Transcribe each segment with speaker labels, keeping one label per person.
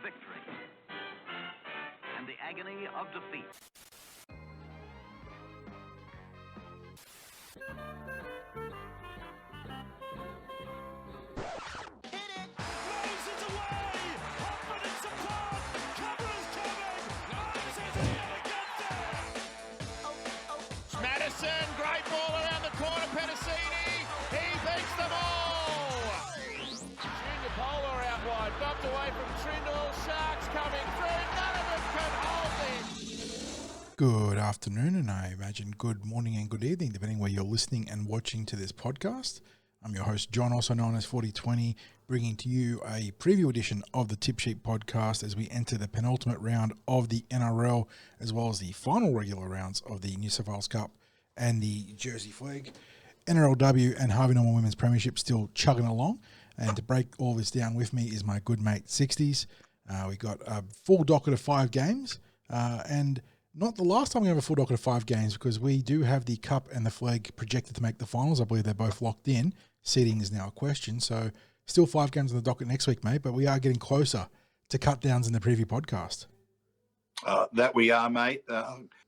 Speaker 1: victory and the agony of defeat.
Speaker 2: Madison, great ball around the corner, Penasini, he beats them all! Junior Polar out wide, bumped away from Trindle, Sharks coming through, none of them can hold this!
Speaker 3: Good afternoon, and I imagine good morning and good evening, depending where you're listening and watching to this podcast. I'm your host, John, also known as 4020, bringing to you a preview edition of the Tip Sheet podcast as we enter the penultimate round of the NRL, as well as the final regular rounds of the New South Wales Cup and the Jersey Flegg. NRLW and Harvey Norman Women's Premiership still chugging along, and to break all this down with me is my good mate 60s. We got a full docket of 5 games, and not the last time we have a full docket of 5 games, because we do have the Cup and the Flegg projected to make the finals. I believe they're both locked in. Seeding is now a question, so still 5 games on the docket next week, mate, but we are getting closer to cut downs in the preview podcast.
Speaker 4: That we are, mate.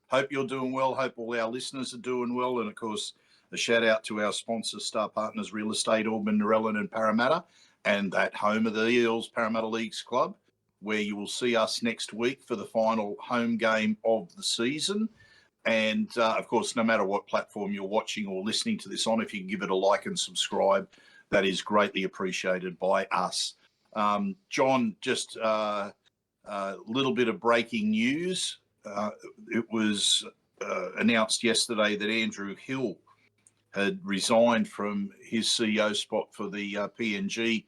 Speaker 4: Hope you're doing well. Hope all our listeners are doing well. And, of course, a shout-out to our sponsors, Star Partners Real Estate, Auburn, Narellan and Parramatta, and at home of the Eels, Parramatta Leagues Club, where you will see us next week for the final home game of the season. And, of course, no matter what platform you're watching or listening to this on, if you can give it a like and subscribe, that is greatly appreciated by us. John, just a little bit of breaking news. It was announced yesterday that Andrew Hill had resigned from his CEO spot for the PNG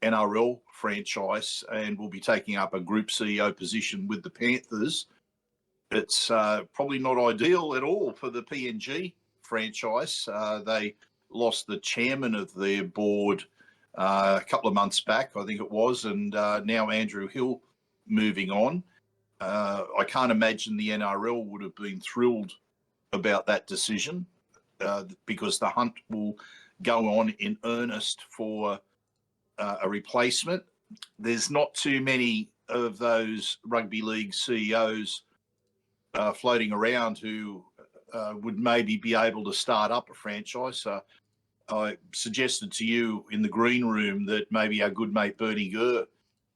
Speaker 4: NRL franchise and will be taking up a group CEO position with the Panthers. It's probably not ideal at all for the PNG franchise. They lost the chairman of their board a couple of months back, I think it was, and now Andrew Hill moving on. I can't imagine the NRL would have been thrilled about that decision because the hunt will go on in earnest for a replacement. There's not too many of those rugby league CEOs floating around who would maybe be able to start up a franchise. I suggested to you in the green room that maybe our good mate Bernie Gurr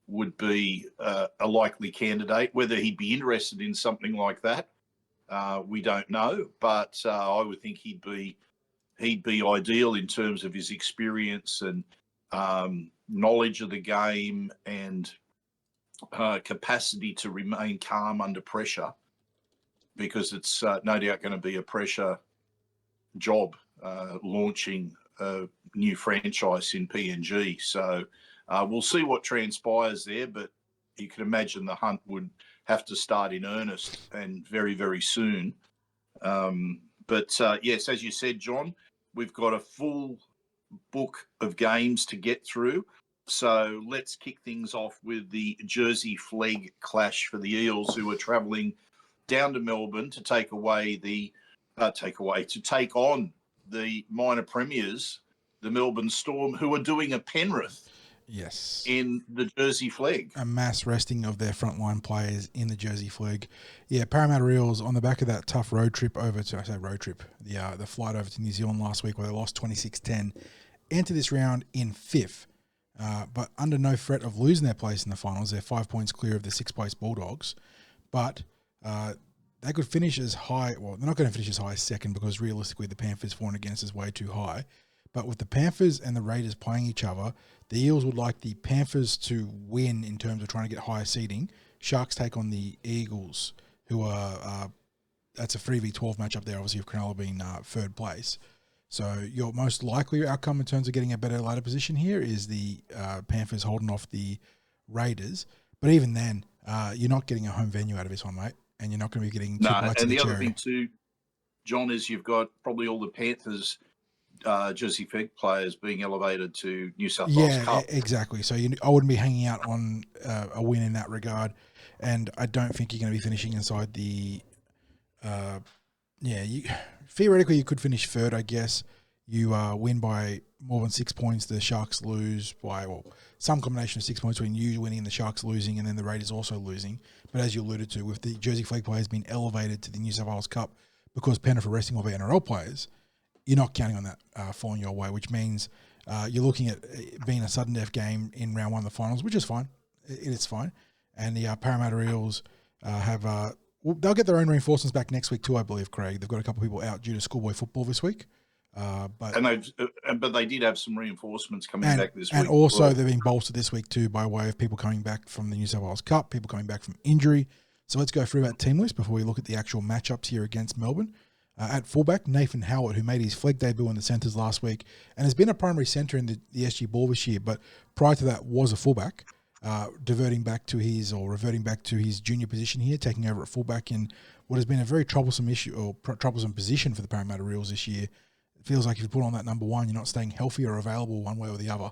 Speaker 4: would be a likely candidate. Whether he'd be interested in something like that, we don't know. But I would think he'd be ideal in terms of his experience and knowledge of the game and capacity to remain calm under pressure, because it's no doubt going to be a pressure job launching a new franchise in PNG. So we'll see what transpires there, but you can imagine the hunt would have to start in earnest and very, very soon. But yes, as you said, John, we've got a full book of games to get through. So let's kick things off with the Jersey Flegg clash for the Eels, who are travelling down to Melbourne to take on the minor premiers, the Melbourne Storm, who are doing a Penrith.
Speaker 3: Yes.
Speaker 4: In the Jersey Flegg.
Speaker 3: A mass resting of their frontline players in the Jersey Flegg. Yeah, Parramatta Eels on the back of that tough road trip over to, the flight over to New Zealand last week where they lost 26-10, enter this round in 5th, but under no threat of losing their place in the finals. They're 5 points clear of the 6th-place Bulldogs, but they could finish as high. Well, they're not going to finish as high as 2nd because realistically the Panthers for and against is way too high. But with the Panthers and the Raiders playing each other, the Eels would like the Panthers to win in terms of trying to get higher seeding. Sharks take on the Eagles, who are that's a 3v12 matchup there, obviously, with Cronulla being 3rd place. So your most likely outcome in terms of getting a better ladder position here is the Panthers holding off the Raiders. But even then, you're not getting a home venue out of this one, mate, and you're not going to be getting two bites of the cherry.
Speaker 4: And the other thing too, John, is you've got probably all the Panthers Jersey Flegg players being elevated to New South Wales Cup.
Speaker 3: Yeah, exactly. So I wouldn't be hanging out on a win in that regard, and I don't think you're going to be finishing inside the. Theoretically you could finish 3rd, I guess. you win by more than 6 points, the Sharks lose by, well, some combination of 6 points between you winning and the Sharks losing, and then the Raiders also losing. But as you alluded to, with the Jersey Flegg players being elevated to the New South Wales Cup because Penrith are resting all their NRL players, you're not counting on that falling your way, which means you're looking at being a sudden death game in round one of the finals, which is fine. It's fine. And the Parramatta Eels they'll get their own reinforcements back next week too, I believe, Craig. They've got a couple of people out due to schoolboy football this week. But
Speaker 4: they did have some reinforcements coming back this week.
Speaker 3: And also they're being bolstered this week too by way of people coming back from the New South Wales Cup, people coming back from injury. So let's go through that team list before we look at the actual matchups here against Melbourne. At fullback, Nathan Howard, who made his Flegg debut in the centres last week and has been a primary centre in the SG Ball this year, but prior to that was a fullback, reverting back to his junior position here, taking over at fullback in what has been a very troublesome position for the Parramatta Eels this year. It feels like if you put on that number one, you're not staying healthy or available one way or the other.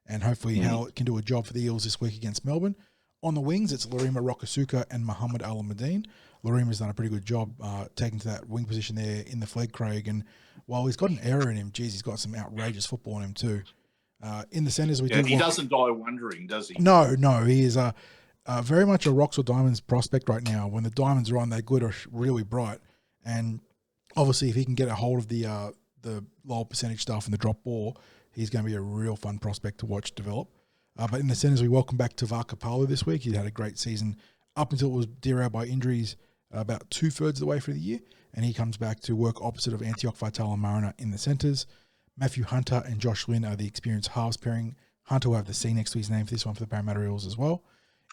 Speaker 3: And hopefully Howard can do a job for the Eels this week against Melbourne. On the wings, it's Larima Rokasuka and Muhammad Alamuddin. Larima's done a pretty good job taking to that wing position there in the Flegg, Craig. And while he's got an error in him, he's got some outrageous football in him too. In the centres, he
Speaker 4: doesn't die wondering, does he?
Speaker 3: No, he is very much a rocks or diamonds prospect right now. When the diamonds are on, they glitter really bright. And obviously, if he can get a hold of the lower percentage stuff and the drop ball, he's going to be a real fun prospect to watch develop. But in the centres, we welcome back Tavaka Palu this week. He had a great season up until it was derailed by injuries about 2/3 of the way through the year, and he comes back to work opposite of Antioch Vitala Mariner in the centres. Matthew Hunter and Josh Lynn are the experienced halves pairing. Hunter will have the C next to his name for this one for the Parramatta Eels as well.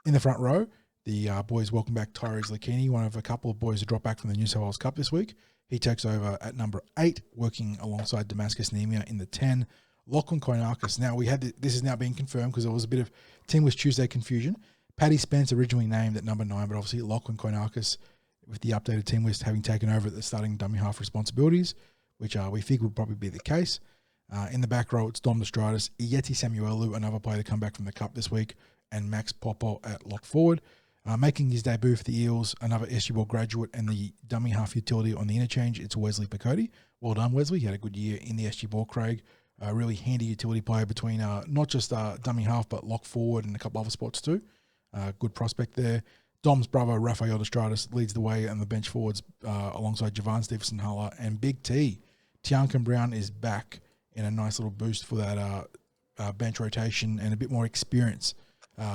Speaker 3: In the front row, the boys welcome back Tyrese Lakini, one of a couple of boys who dropped back from the New South Wales Cup this week. He takes over at number 8, working alongside Damascus Nemia in the 10. Lachlan Koinakis. Now, this is now being confirmed because there was a bit of Team List Tuesday confusion. Paddy Spence originally named at number 9, but obviously Lachlan Koinakis, with the updated team list, having taken over at the starting dummy half responsibilities, which we figured would probably be the case. In the back row, it's Dom Destratus, Ieti Samuelu, another player to come back from the Cup this week, and Max Popo at lock forward. Making his debut for the Eels, another SG Ball graduate and the dummy half utility on the interchange, it's Wesley Picotti. Well done, Wesley. He had a good year in the SG Ball, Craig. A really handy utility player between not just dummy half, but lock forward and a couple other spots too. Good prospect there. Dom's brother, Rafael Destratus, leads the way on the bench forwards alongside Javan Stevenson-Huller. And Big T, Tiankin Brown, is back in a nice little boost for that bench rotation and a bit more experience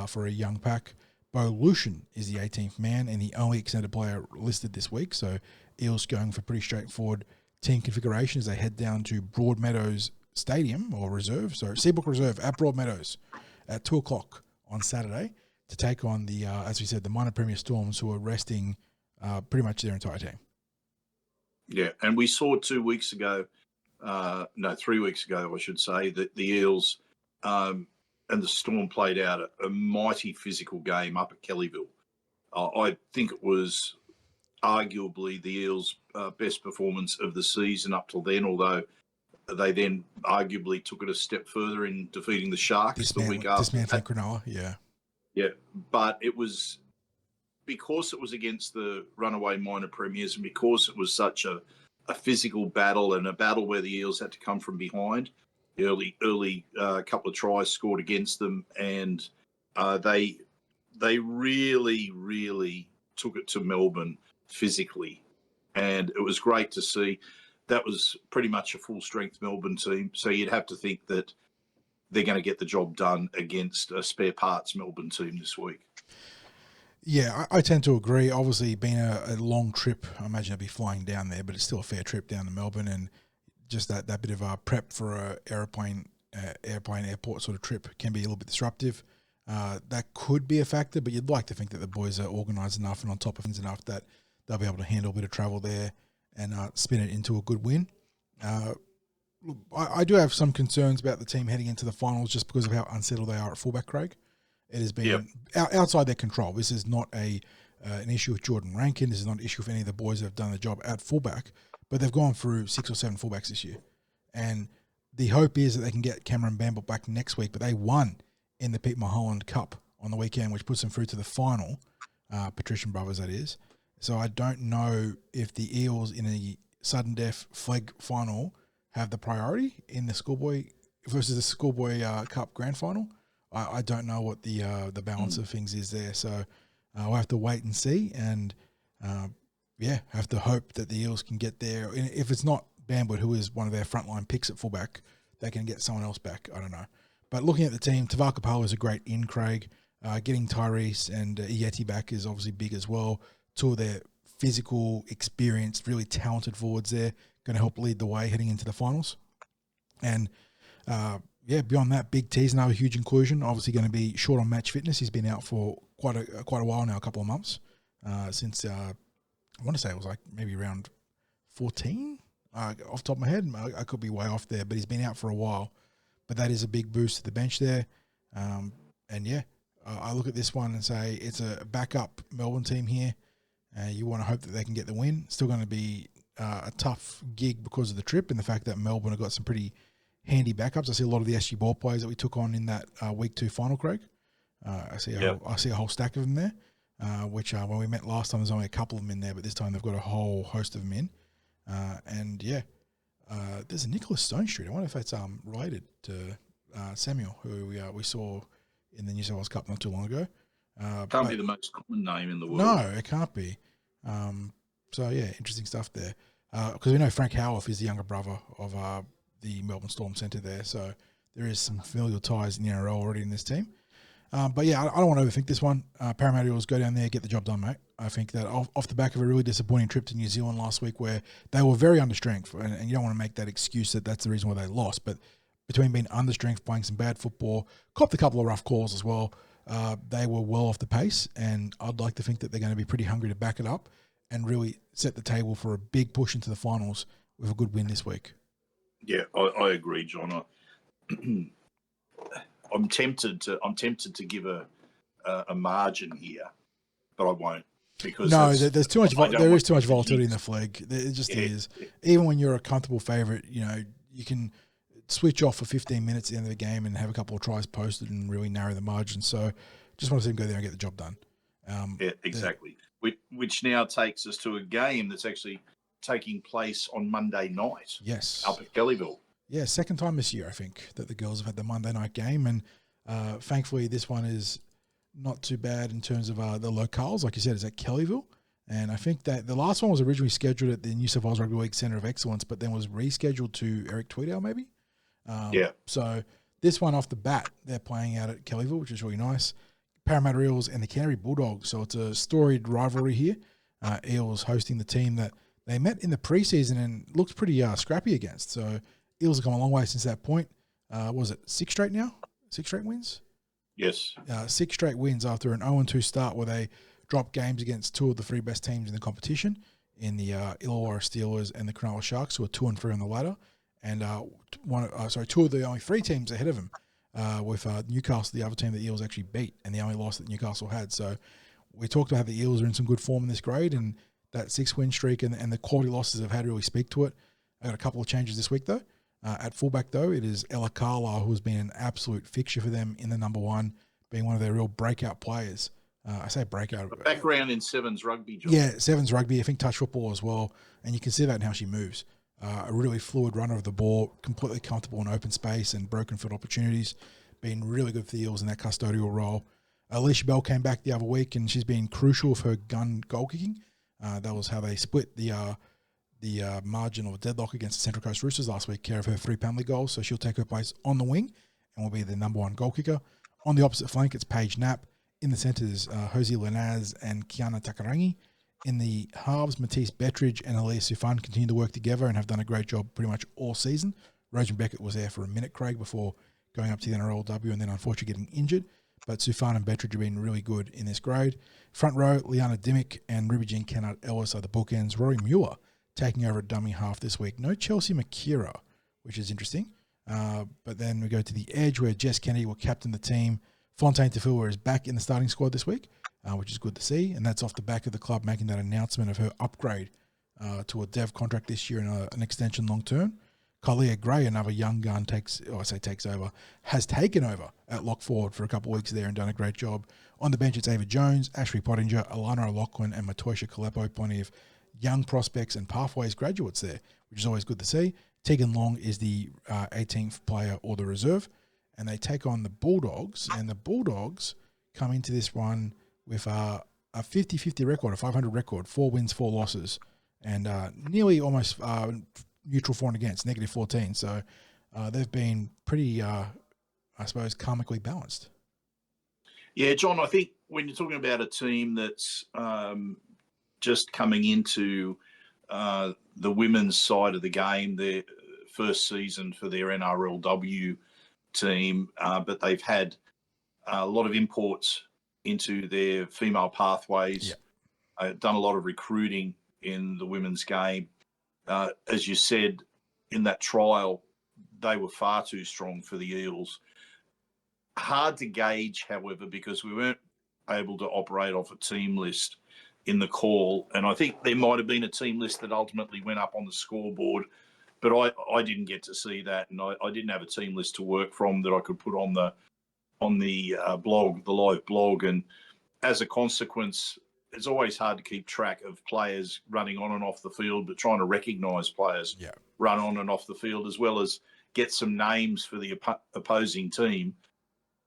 Speaker 3: for a young pack. Bo Lucian is the 18th man and the only extended player listed this week. So Eels going for pretty straightforward team configuration as they head down to Broadmeadows Stadium or Reserve, Seabrook Reserve at Broadmeadows at 2 o'clock on Saturday to take on the, as we said, the minor Premier Storms, who are resting pretty much their entire team.
Speaker 4: Yeah, and we saw 3 weeks ago, I should say, that the Eels and the Storm played out a mighty physical game up at Kellyville. I think it was arguably the Eels' best performance of the season up till then, although they then arguably took it a step further in defeating the Sharks the week after.
Speaker 3: Dismantling Cronulla, yeah.
Speaker 4: Yeah, but it was because it was against the runaway minor premiers and because it was such a physical battle and a battle where the Eels had to come from behind. The early couple of tries scored against them, and they really, really took it to Melbourne physically. And it was great to see. That was pretty much a full-strength Melbourne team, so you'd have to think that they're going to get the job done against a spare parts Melbourne team this week.
Speaker 3: Yeah, I tend to agree. Obviously, being a long trip, I imagine I'd be flying down there, but it's still a fair trip down to Melbourne, and just that bit of prep for a airport sort of trip can be a little bit disruptive. That could be a factor, but you'd like to think that the boys are organised enough and on top of things enough that they'll be able to handle a bit of travel there and spin it into a good win. I do have some concerns about the team heading into the finals just because of how unsettled they are at fullback, Craig. It has been outside their control. This is not an issue with Jordan Rankin. This is not an issue with any of the boys that have done the job at fullback, but they've gone through 6 or 7 fullbacks this year. And the hope is that they can get Cameron Bamble back next week, but they won in the Pete Mulholland Cup on the weekend, which puts them through to the final, Patrician Brothers, that is. So I don't know if the Eels in a sudden death Flegg final have the priority in the schoolboy versus the schoolboy cup grand final. I don't know what the balance of things is there, so we'll have to wait and see, and have to hope that the Eels can get there. If it's not Bamwood, who is one of their frontline picks at fullback, they can get someone else back. I don't know. But looking at the team, Tavakapola is a great in, Craig. Getting Tyrese and Yeti back is obviously big as well. Two of their physical, experienced, really talented forwards there, going to help lead the way heading into the finals. And, beyond that, Big T's another huge inclusion. Obviously going to be short on match fitness. He's been out for quite a while now, a couple of months, since I want to say it was like maybe around 14, off the top of my head. I could be way off there, but he's been out for a while. But that is a big boost to the bench there. I look at this one and say it's a backup Melbourne team here. You want to hope that they can get the win. Still going to be a tough gig because of the trip and the fact that Melbourne have got some pretty handy backups. I see a lot of the SG ball players that we took on in that week 2 final, Craig. I see a whole stack of them there, which when we met last time, there's only a couple of them in there, but this time they've got a whole host of them in. There's a Nicholas Stone Street. I wonder if that's related to Samuel, who we saw in the New South Wales Cup not too long ago.
Speaker 4: Can't be the most common name in the world.
Speaker 3: No, it can't be. Interesting stuff there. Because we know Frank Howarth is the younger brother of the Melbourne Storm centre there, so there is some familial ties in the NRL already in this team. I don't want to overthink this one. Parramatta Eels go down there, get the job done, mate. I think that off the back of a really disappointing trip to New Zealand last week where they were very understrength, and you don't want to make that excuse that that's the reason why they lost, but between being understrength, playing some bad football, copped a couple of rough calls as well, they were well off the pace, and I'd like to think that they're going to be pretty hungry to back it up and really set the table for a big push into the finals with a good win this week.
Speaker 4: Yeah, I agree, John. I'm tempted to give a margin here, but I won't because
Speaker 3: there's too much. There is too much volatility in the flag. It just is. Even when you're a comfortable favourite, you can switch off for 15 minutes at the end of the game and have a couple of tries posted and really narrow the margin. So, just want to see them go there and get the job done.
Speaker 4: Exactly. Which now takes us to a game that's actually taking place on Monday night.
Speaker 3: Yes,
Speaker 4: up at Kellyville.
Speaker 3: Yeah, second time this year, I think, that the girls have had the Monday night game. And thankfully, this one is not too bad in terms of the locales. Like you said, it's at Kellyville. And I think that the last one was originally scheduled at the New South Wales Rugby League Centre of Excellence, but then was rescheduled to Eric Tweedale, maybe? So this one off the bat, they're playing out at Kellyville, which is really nice. Parramatta Eels and the Canterbury Bulldogs. So it's a storied rivalry here. Eels hosting the team that they met in the preseason and looked pretty scrappy against. So Eels have come a long way since that point. Was it 6 straight now? 6 straight wins?
Speaker 4: Yes.
Speaker 3: 6 straight wins after an 0-2 start where they dropped games against 2 of the 3 best teams in the competition in the Illawarra Steelers and the Cronulla Sharks, who are 2-3 on the ladder. And 2 of the only 3 teams ahead of them with Newcastle, the other team that the Eels actually beat, and the only loss that Newcastle had. So we talked about how the Eels are in some good form in this grade, and that 6-win streak and the quality losses they've had really speak to it. I got a couple of changes this week, though. At fullback, though, it is Ella Carlisle, who has been an absolute fixture for them in the number 1, being one of their real breakout players. I say breakout.
Speaker 4: A background in Sevens rugby, John.
Speaker 3: Yeah, Sevens rugby. I think touch football as well. And you can see that in how she moves. A really fluid runner of the ball, completely comfortable in open space and broken foot opportunities. Been really good for the Eels in that custodial role. Alicia Bell came back the other week, and she's been crucial for her gun goal kicking. That was how they split the margin of deadlock against the Central Coast Roosters last week, care of her 3 penalty goals. So she'll take her place on the wing and will be the number 1 goal kicker. On the opposite flank, it's Paige Knapp. In the centres, Josie Lenaz and Kiana Takarangi. In the halves, Matisse Bettridge and Aaliyah Sufan continue to work together and have done a great job pretty much all season. Rosemary Beckett was there for a minute, Craig, before going up to the NRLW and then unfortunately getting injured. But Sufan and Bettridge have been really good in this grade. Front row, Liana Dimmick and Ruby Jean Kennard Ellis are the bookends. Rory Muir taking over at dummy half this week. No Chelsea Makira, which is interesting. But then we go to the edge where Jess Kennedy will captain the team. Fontaine Tafua is back in the starting squad this week, which is good to see. And that's off the back of the club making that announcement of her upgrade to a dev contract this year and an extension long term. Kalia Gray, another young gun, has taken over at lock forward for a couple of weeks there and done a great job. On the bench, it's Ava Jones, Ashley Pottinger, Alana O'Loughlin, and Matoisha Kalepo. Plenty of young prospects and pathways graduates there, which is always good to see. Tegan Long is the 18th player or the reserve, and they take on the Bulldogs, and the Bulldogs come into this one with a 50-50 record, a 500 record, 4 wins, 4 losses, and nearly almost neutral for and against, negative 14. So they've been pretty, I suppose, karmically balanced.
Speaker 4: Yeah, John, I think when you're talking about a team that's just coming into the women's side of the game, their first season for their NRLW team, but they've had a lot of imports into their female pathways, done a lot of recruiting in the women's game. As you said, in that trial, they were far too strong for the Eels. Hard to gauge, however, because we weren't able to operate off a team list in the call. And I think there might have been a team list that ultimately went up on the scoreboard, but I didn't get to see that. And I didn't have a team list to work from that I could put on the blog, the live blog. And as a consequence, it's always hard to keep track of players running on and off the field, but trying to recognise players run on and off the field, as well as get some names for the opposing team.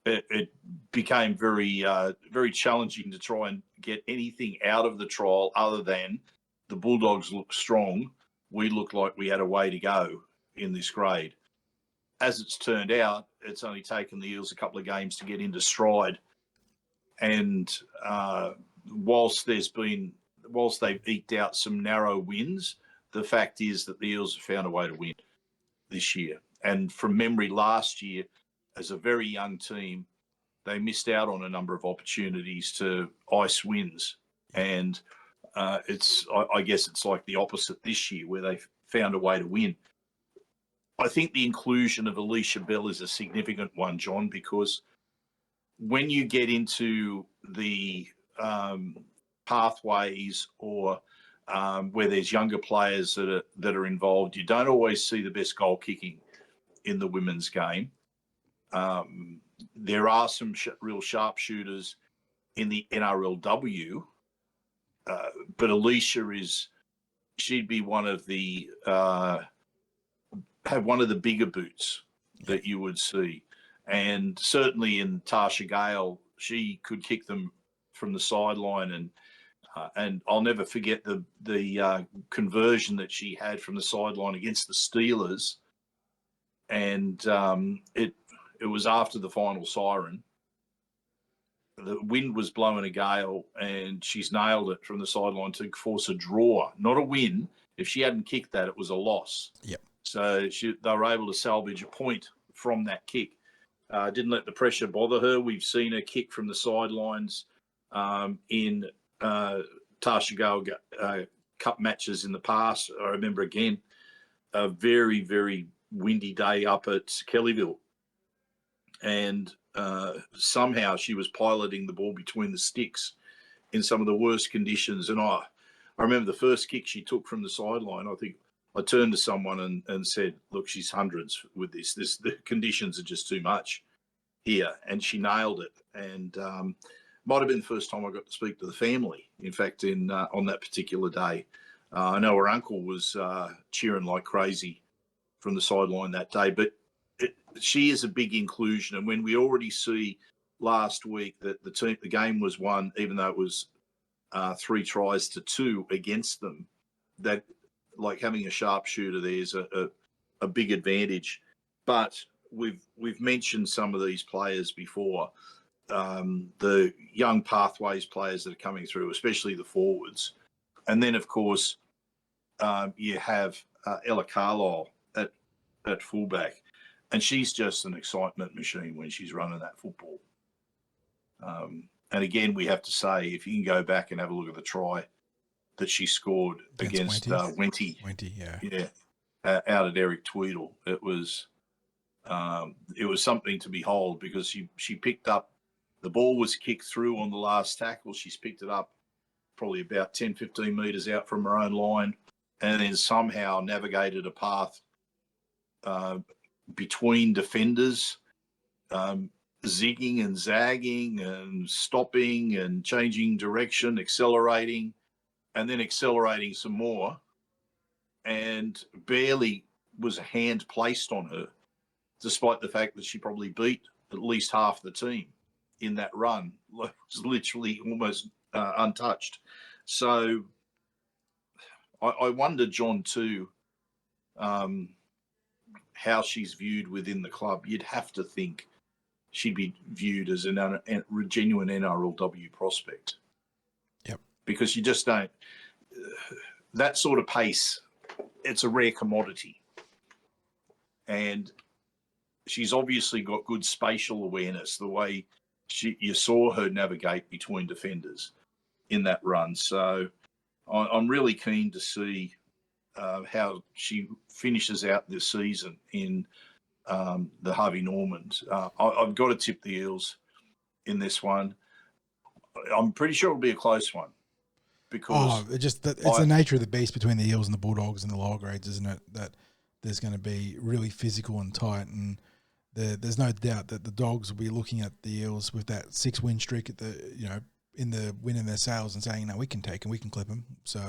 Speaker 4: It became very, very challenging to try and get anything out of the trial other than the Bulldogs look strong. We look like we had a way to go in this grade. As it's turned out, it's only taken the Eels a couple of games to get into stride. And whilst they've eked out some narrow wins, the fact is that the Eels have found a way to win this year. And from memory, last year, as a very young team, they missed out on a number of opportunities to ice wins. And I guess it's like the opposite this year, where they found a way to win. I think the inclusion of Alicia Bell is a significant one, John, because when you get into the pathways or where there's younger players that are involved, you don't always see the best goal kicking in the women's game. There are some real sharpshooters in the NRLW, but Alicia she'd be one of the have one of the bigger boots that you would see, and certainly in Tasha Gale, she could kick them from the sideline, and I'll never forget the conversion that she had from the sideline against the Steelers, and it was after the final siren. The wind was blowing a gale, and she's nailed it from the sideline to force a draw, not a win. If she hadn't kicked that, it was a loss.
Speaker 3: Yep.
Speaker 4: So they were able to salvage a point from that kick. Didn't let the pressure bother her. We've seen her kick from the sidelines in Tasha Gale Cup matches in the past. I remember, again, a very, very windy day up at Kellyville. And somehow she was piloting the ball between the sticks in some of the worst conditions. And I remember the first kick she took from the sideline. I think I turned to someone and said, look, she's hundreds with this. The conditions are just too much here. And she nailed it. And might have been the first time I got to speak to the family, in fact, on that particular day. I know her uncle was cheering like crazy from the sideline that day. But she is a big inclusion. And when we already see last week that the game was won, even though it was 3-2 against them, that like having a sharpshooter there is a big advantage. But we've mentioned some of these players before, the young pathways players that are coming through, especially the forwards. And then, of course, you have Ella Carlisle at fullback. And she's just an excitement machine when she's running that football. And again, we have to say, if you can go back and have a look at the try that she scored against Wenty, out at Eric Tweedle, it was something to behold, because she picked up, the ball was kicked through on the last tackle. She's picked it up probably about 10, 15 metres out from her own line, and then somehow navigated a path between defenders, zigging and zagging and stopping and changing direction, accelerating, and then accelerating some more, and barely was a hand placed on her, despite the fact that she probably beat at least half the team in that run. It was literally almost untouched. So I wonder, John, too, how she's viewed within the club. You'd have to think she'd be viewed as a genuine NRLW prospect.
Speaker 3: Yep.
Speaker 4: Because you just don't... that sort of pace, it's a rare commodity. And she's obviously got good spatial awareness, the way you saw her navigate between defenders in that run. So I'm really keen to see how she finishes out this season in the Harvey Normans. I've got to tip the Eels in this one. I'm pretty sure it'll be a close one. Because
Speaker 3: it's the nature of the beast between the Eels and the Bulldogs and the lower grades, isn't it? That there's going to be really physical and tight, and there's no doubt that the Dogs will be looking at the Eels with that 6-win streak at in the wind in their sails and saying, "No, we can take and we can clip them." So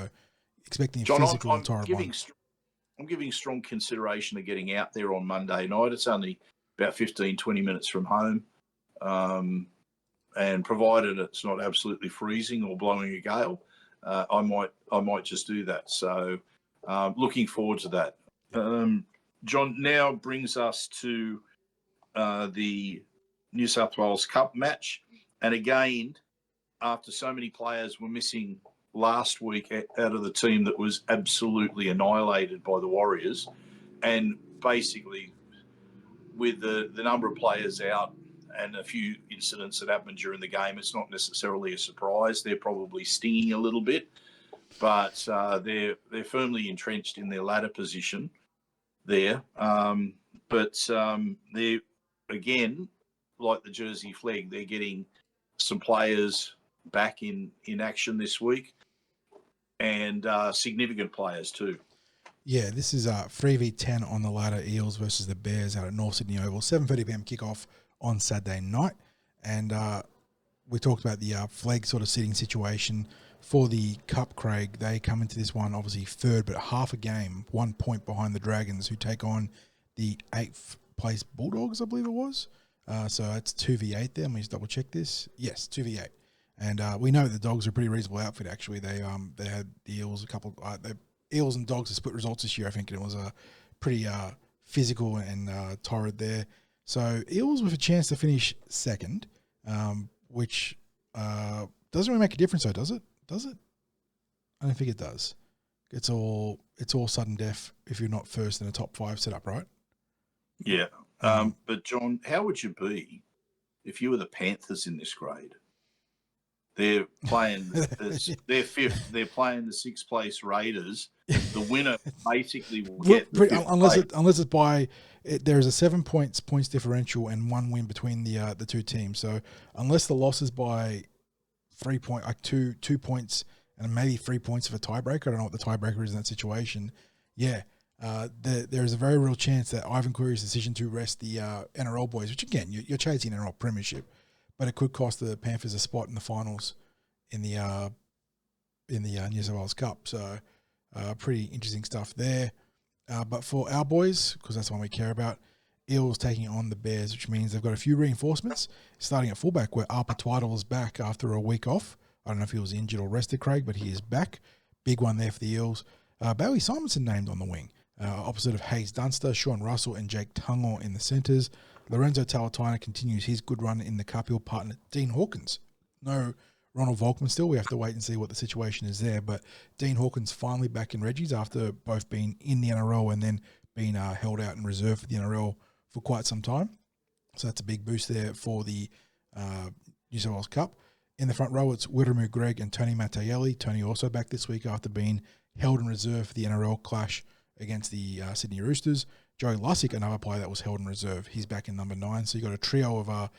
Speaker 3: expecting a physical and tight one.
Speaker 4: I'm giving strong consideration to getting out there on Monday night. It's only about 15, 20 minutes from home, and provided it's not absolutely freezing or blowing a gale, I might just do that. So looking forward to that. John, now brings us to the New South Wales Cup match. And again, after so many players were missing last week out of the team that was absolutely annihilated by the Warriors, and basically with the number of players out and a few incidents that happened during the game, it's not necessarily a surprise. They're probably stinging a little bit, but they're firmly entrenched in their ladder position there. But they're, again, like the Jersey Flegg, they're getting some players back in action this week, and significant players too.
Speaker 3: Yeah, this is 3v10 on the ladder, Eels versus the Bears out at North Sydney Oval, 7:30pm kickoff on Saturday night. And we talked about the Flegg sort of sitting situation for the Cup, Craig. They come into this one obviously third, but half a game, 1 point behind the Dragons, who take on the 8th place Bulldogs, I believe it was. So it's 2v8 there. Let me just double check this. Yes, 2v8. And we know the Dogs are a pretty reasonable outfit, actually. They had the Eels the Eels and Dogs have split results this year, I think, and it was a pretty physical and torrid there. So Eels with a chance to finish second, which doesn't really make a difference, though, does it? Does it? I don't think it does. It's all sudden death if you're not first in a top 5 setup, right? Yeah.
Speaker 4: But John, how would you be if you were the Panthers in this grade? They're playing. They're fifth. They're playing the 6th place Raiders. The winner basically will get the
Speaker 3: unless it's by. There's a 7 points differential and 1 win between the two teams. So unless the loss is by 2 points and maybe 3 points of a tiebreaker, I don't know what the tiebreaker is in that situation. Yeah. There is a very real chance that Ivan Cleary's decision to rest the NRL boys, which again you're chasing NRL premiership, but it could cost the Panthers a spot in the finals in the New South Wales Cup. So pretty interesting stuff there. But for our boys, because that's the one we care about, Eels taking on the Bears, which means they've got a few reinforcements. Starting at fullback, where Arpa Twiddle is back after a week off. I don't know if he was injured or rested, Craig, but he is back. Big one there for the Eels. Bailey Simonson named on the wing. Opposite of Hayes Dunster, Sean Russell and Jake Tungor in the centres. Lorenzo Talatina continues his good run in the Cup. He'll partner Dean Hawkins. No Ronald Volkman still. We have to wait and see what the situation is there. But Dean Hawkins finally back in Reggie's after both being in the NRL and then being held out in reserve for the NRL for quite some time. So that's a big boost there for the New South Wales Cup. In the front row, it's Wiremu Greg and Tony Mattielli. Tony also back this week after being held in reserve for the NRL clash against the Sydney Roosters. Joey Lussick, another player that was held in reserve. He's back in number 9. So you've got a trio of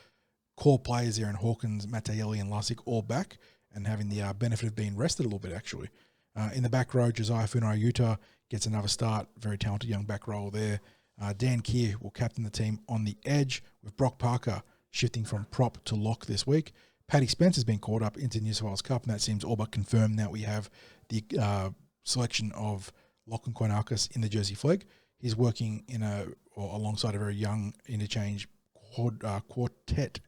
Speaker 3: core players there in Hawkins, Mattielli and Lussick all back and having the benefit of being rested a little bit, actually. In the back row, Josiah Funai-Utah gets another start. Very talented young back row there. Dan Keir will captain the team on the edge with Brock Parker shifting from prop to lock this week. Paddy Spencer's been called up into the New South Wales Cup, and that seems all but confirmed now we have the selection of Lachlan Quinarchus in the Jersey Flegg. he's working alongside a very young interchange quartet.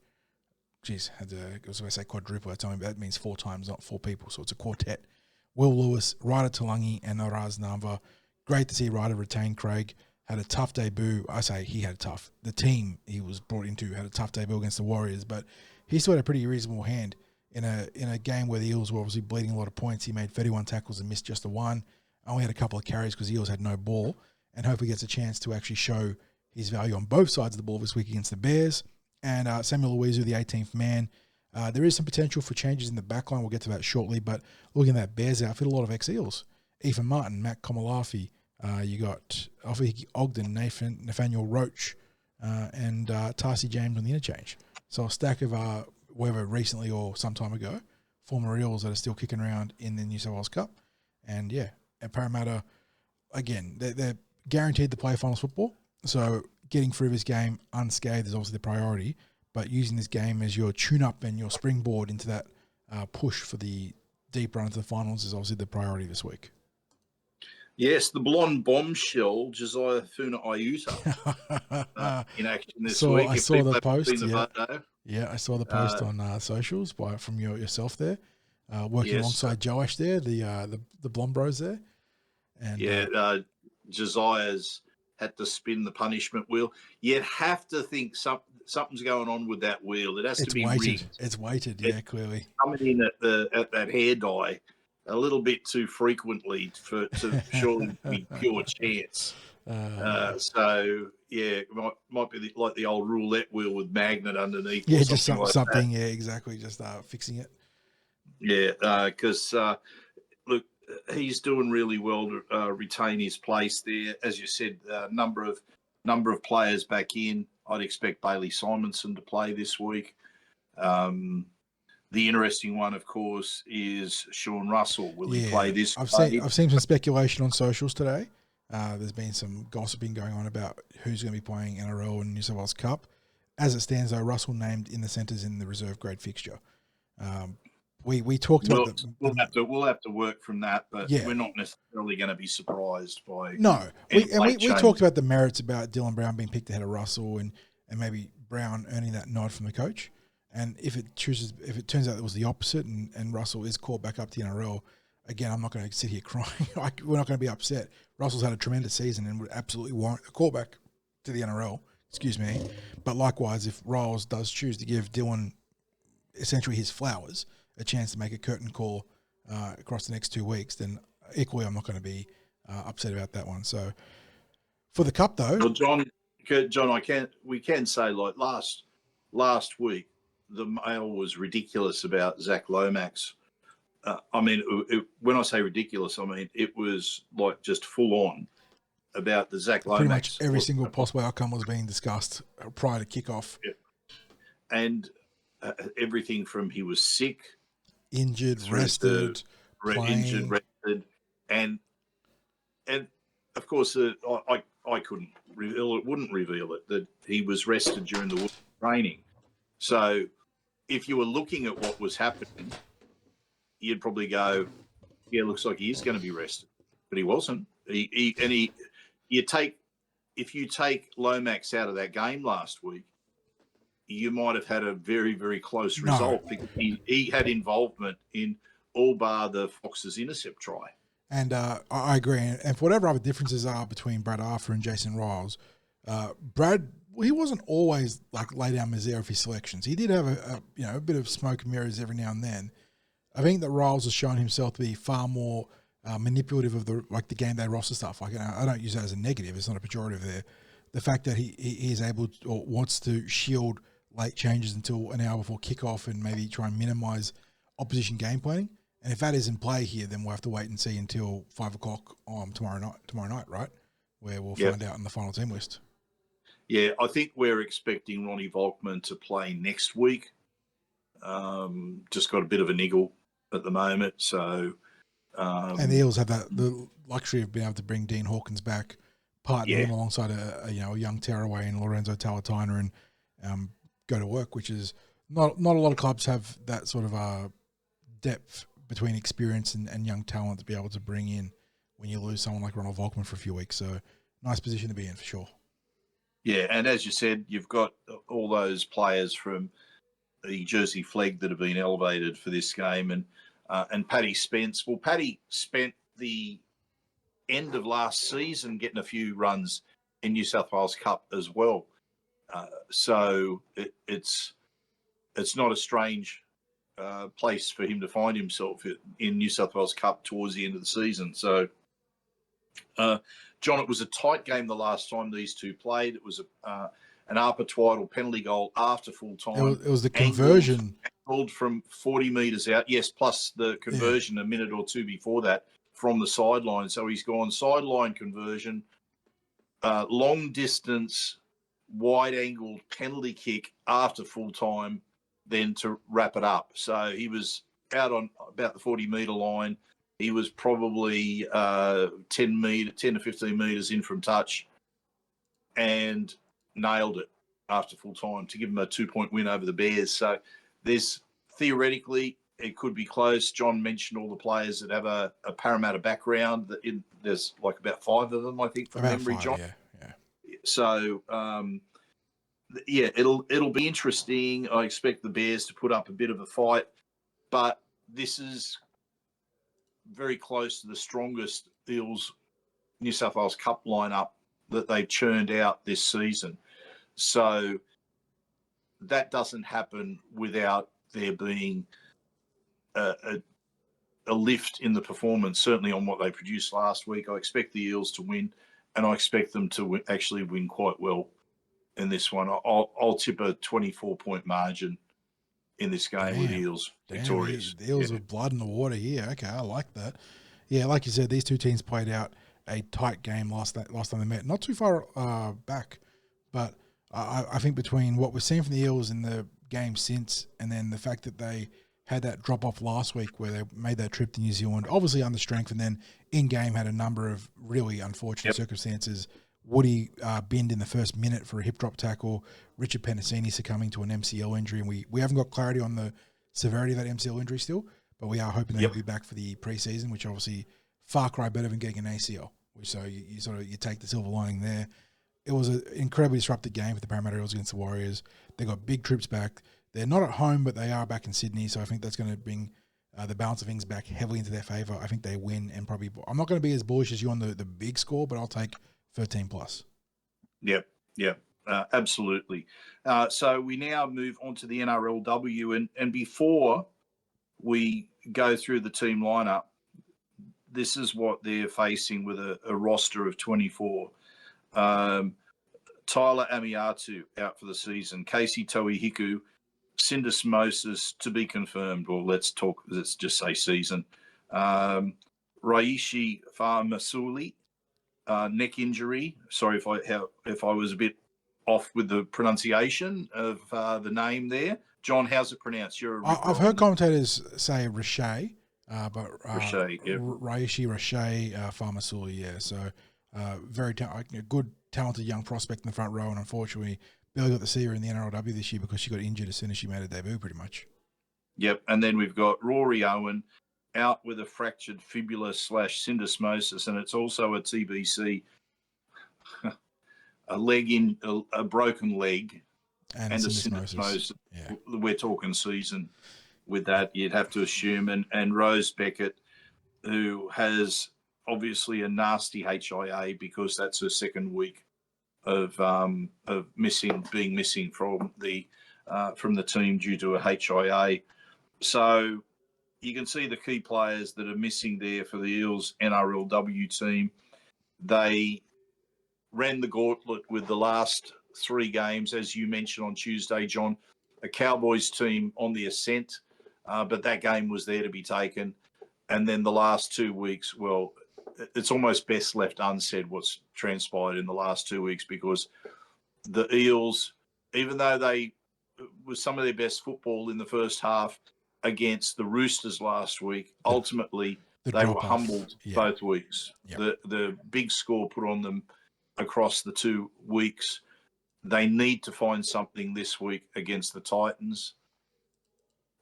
Speaker 3: Jeez, I was going to say quadruple. That means 4 times, not 4 people. So it's a quartet. Will Lewis, Ryder Talangi, and Naraz Nava. Great to see Ryder retain Craig. Had a tough debut. I say he had a tough. The team he was brought into had a tough debut against the Warriors, but he still had a pretty reasonable hand in a game where the Eels were obviously bleeding a lot of points. He made 31 tackles and missed just the one. Only had a couple of carries because the Eels had no ball, and hopefully gets a chance to actually show his value on both sides of the ball this week against the Bears. And Samuel Luizu, the 18th man. There is some potential for changes in the backline. We'll get to that shortly, but looking at that Bears outfit, a lot of ex-Eels. Ethan Martin, Matt Komalafi, you got Alfie Ogden, Nathaniel Roach, and Tarsi James on the interchange. So a stack of whether recently or some time ago, former Eels that are still kicking around in the New South Wales Cup. And at Parramatta, again, they're guaranteed to play finals football. So getting through this game unscathed is obviously the priority, but using this game as your tune-up and your springboard into that push for the deep run into the finals is obviously the priority this week.
Speaker 4: Yes, the blonde bombshell, Josiah Funa Iuta, in action this week.
Speaker 3: I saw the post.
Speaker 4: Photo.
Speaker 3: Yeah, I saw the post on socials from yourself there, working alongside Joash there, the blonde bros there. And
Speaker 4: Josiah's had to spin the punishment wheel. You'd have to think something's going on with that wheel. It has to be
Speaker 3: weighted.
Speaker 4: rigged.
Speaker 3: It's weighted, clearly.
Speaker 4: Coming in at that hair dye a little bit too frequently to surely be pure chance. So it might be like the old roulette wheel with magnet underneath.
Speaker 3: Yeah, just something.
Speaker 4: Like
Speaker 3: yeah, exactly. Just fixing it.
Speaker 4: Yeah, because look, he's doing really well to retain his place there. As you said, number of players back in. I'd expect Bailey Simonson to play this week. The interesting one, of course, is Sean Russell. Will he play this?
Speaker 3: I've seen some speculation on socials today. There's been some gossiping going on about who's going to be playing NRL and New South Wales Cup. As it stands, though, Russell named in the centres in the reserve grade fixture. We talked about
Speaker 4: we'll have to work from that, but we're not necessarily going to be surprised by.
Speaker 3: No, we talked about the merits about Dylan Brown being picked ahead of Russell and maybe Brown earning that nod from the coach. And if it turns out it was the opposite and Russell is called back up to the NRL, again, I'm not going to sit here crying. We're not going to be upset. Russell's had a tremendous season and would absolutely warrant a callback to the NRL. Excuse me. But likewise, if Riles does choose to give Dylan essentially his flowers, a chance to make a curtain call across the next 2 weeks, then equally I'm not going to be upset about that one. So for the Cup, though,
Speaker 4: well, John, we can say like last week the mail was ridiculous about Zach Lomax. When I say ridiculous, I mean it was like just full on about the Zach Lomax.
Speaker 3: Pretty much every single possible outcome was being discussed prior to kickoff,
Speaker 4: and everything from he was sick.
Speaker 3: Injured, rested,
Speaker 4: and of course, I couldn't reveal it, wouldn't reveal it, that he was rested during the training. So if you were looking at what was happening, you'd probably go, yeah, looks like he is going to be rested, but he wasn't. If you take Lomax out of that game last week, you might have had a very, very close result because he had involvement in all bar the Foxes' intercept try.
Speaker 3: And I agree. And for whatever other differences are between Brad Arthur and Jason Riles, Brad, he wasn't always like lay down misere of his selections. He did have a bit of smoke and mirrors every now and then. I think that Riles has shown himself to be far more manipulative of the game day roster stuff. Like, I don't use that as a negative. It's not a pejorative there. The fact that he is able to, or wants to shield late changes until an hour before kickoff and maybe try and minimise opposition game planning. And if that is in play here, then we'll have to wait and see until 5 o'clock tomorrow night, right? Where we'll find out in the final team list.
Speaker 4: Yeah, I think we're expecting Ronnie Volkman to play next week. Just got a bit of a niggle at the moment. So,
Speaker 3: and the Eels have the luxury of being able to bring Dean Hawkins back, partner him alongside a young tearaway in Lorenzo Talatiner and go to work, which is not a lot of clubs have that sort of depth between experience and young talent to be able to bring in when you lose someone like Ronald Volkman for a few weeks. So nice position to be in for sure.
Speaker 4: Yeah, and as you said, you've got all those players from the Jersey Flegg that have been elevated for this game, and Paddy Spence. Well, Paddy spent the end of last season getting a few runs in New South Wales Cup as well. So it's not a strange place for him to find himself in New South Wales Cup towards the end of the season. So, John, it was a tight game the last time these two played. It was an Arpa-Twiddle penalty goal after full time.
Speaker 3: It was the conversion.
Speaker 4: Angled from 40 metres out, yes, plus the conversion a minute or two before that from the sideline. So he's gone sideline conversion, long distance, wide-angled penalty kick after full time, then to wrap it up. So he was out on about the 40-metre line. He was probably 10 to 15 metres in from touch and nailed it after full time to give him a 2-point win over the Bears. So there's theoretically it could be close. John mentioned all the players that have a Parramatta background. There's like about 5 of them, I think, from memory,
Speaker 3: 5,
Speaker 4: John.
Speaker 3: Yeah.
Speaker 4: So it'll be interesting. I expect the Bears to put up a bit of a fight, but this is very close to the strongest Eels New South Wales Cup lineup that they've churned out this season. So that doesn't happen without there being a lift in the performance, certainly on what they produced last week. I expect the Eels to win, and I expect them to actually win quite well in this one. I'll tip a 24-point margin in this game with Eels victorious.
Speaker 3: The Eels with blood in the water here. Okay, I like that. Yeah, like you said, these two teams played out a tight game last time they met. Not too far back, but I think between what we've seen from the Eels in the game since, and then the fact that they had that drop off last week where they made that trip to New Zealand, obviously under strength, and then in game had a number of really unfortunate circumstances. Woody binned in the first minute for a hip drop tackle. Richard Penasini succumbing to an MCL injury, and we haven't got clarity on the severity of that MCL injury still, but we are hoping that he'll be back for the preseason, which obviously far cry better than getting an ACL. So you take the silver lining there. It was an incredibly disrupted game for the Parramatta Eels against the Warriors. They got big trips back. They're not at home, but they are back in Sydney, so I think that's going to bring the balance of things back heavily into their favour. I think they win, and probably I'm not going to be as bullish as you on the big score, but I'll take 13 plus.
Speaker 4: Yep, absolutely. So we now move on to the NRLW, and before we go through the team lineup, this is what they're facing with a roster of 24. Tyler Amiatu out for the season. Casey Toihiku, Sindus Moses to be confirmed. Well, let's just say season. Raishi Farmasuli, neck injury. Sorry if I was a bit off with the pronunciation of the name there. John, how's it pronounced?
Speaker 3: I've heard commentators say Rashay, but
Speaker 4: Rashay,
Speaker 3: Raishi Rashay Farmasuli, yeah. So very good, talented young prospect in the front row, and unfortunately, barely got to see her in the NRLW this year because she got injured as soon as she made her debut, pretty much. Yep,
Speaker 4: and then we've got Rory Owen out with a fractured fibula / syndesmosis, and it's also a TBC, a broken leg, and a syndesmosis.
Speaker 3: Yeah.
Speaker 4: We're talking season with that, you'd have to assume. And Rose Beckett, who has obviously a nasty HIA because that's her second week of being missing from the team due to a HIA. So you can see the key players that are missing there for the Eels NRLW team. They ran the gauntlet with the last 3 games, as you mentioned on Tuesday, John, a Cowboys team on the ascent, but that game was there to be taken. And then the last 2 weeks, well, it's almost best left unsaid what's transpired in the last 2 weeks, because the Eels, even though they was some of their best football in the first half against the Roosters last week, ultimately they were humbled both weeks. Yep. The big score put on them across the 2 weeks. They need to find something this week against the Titans.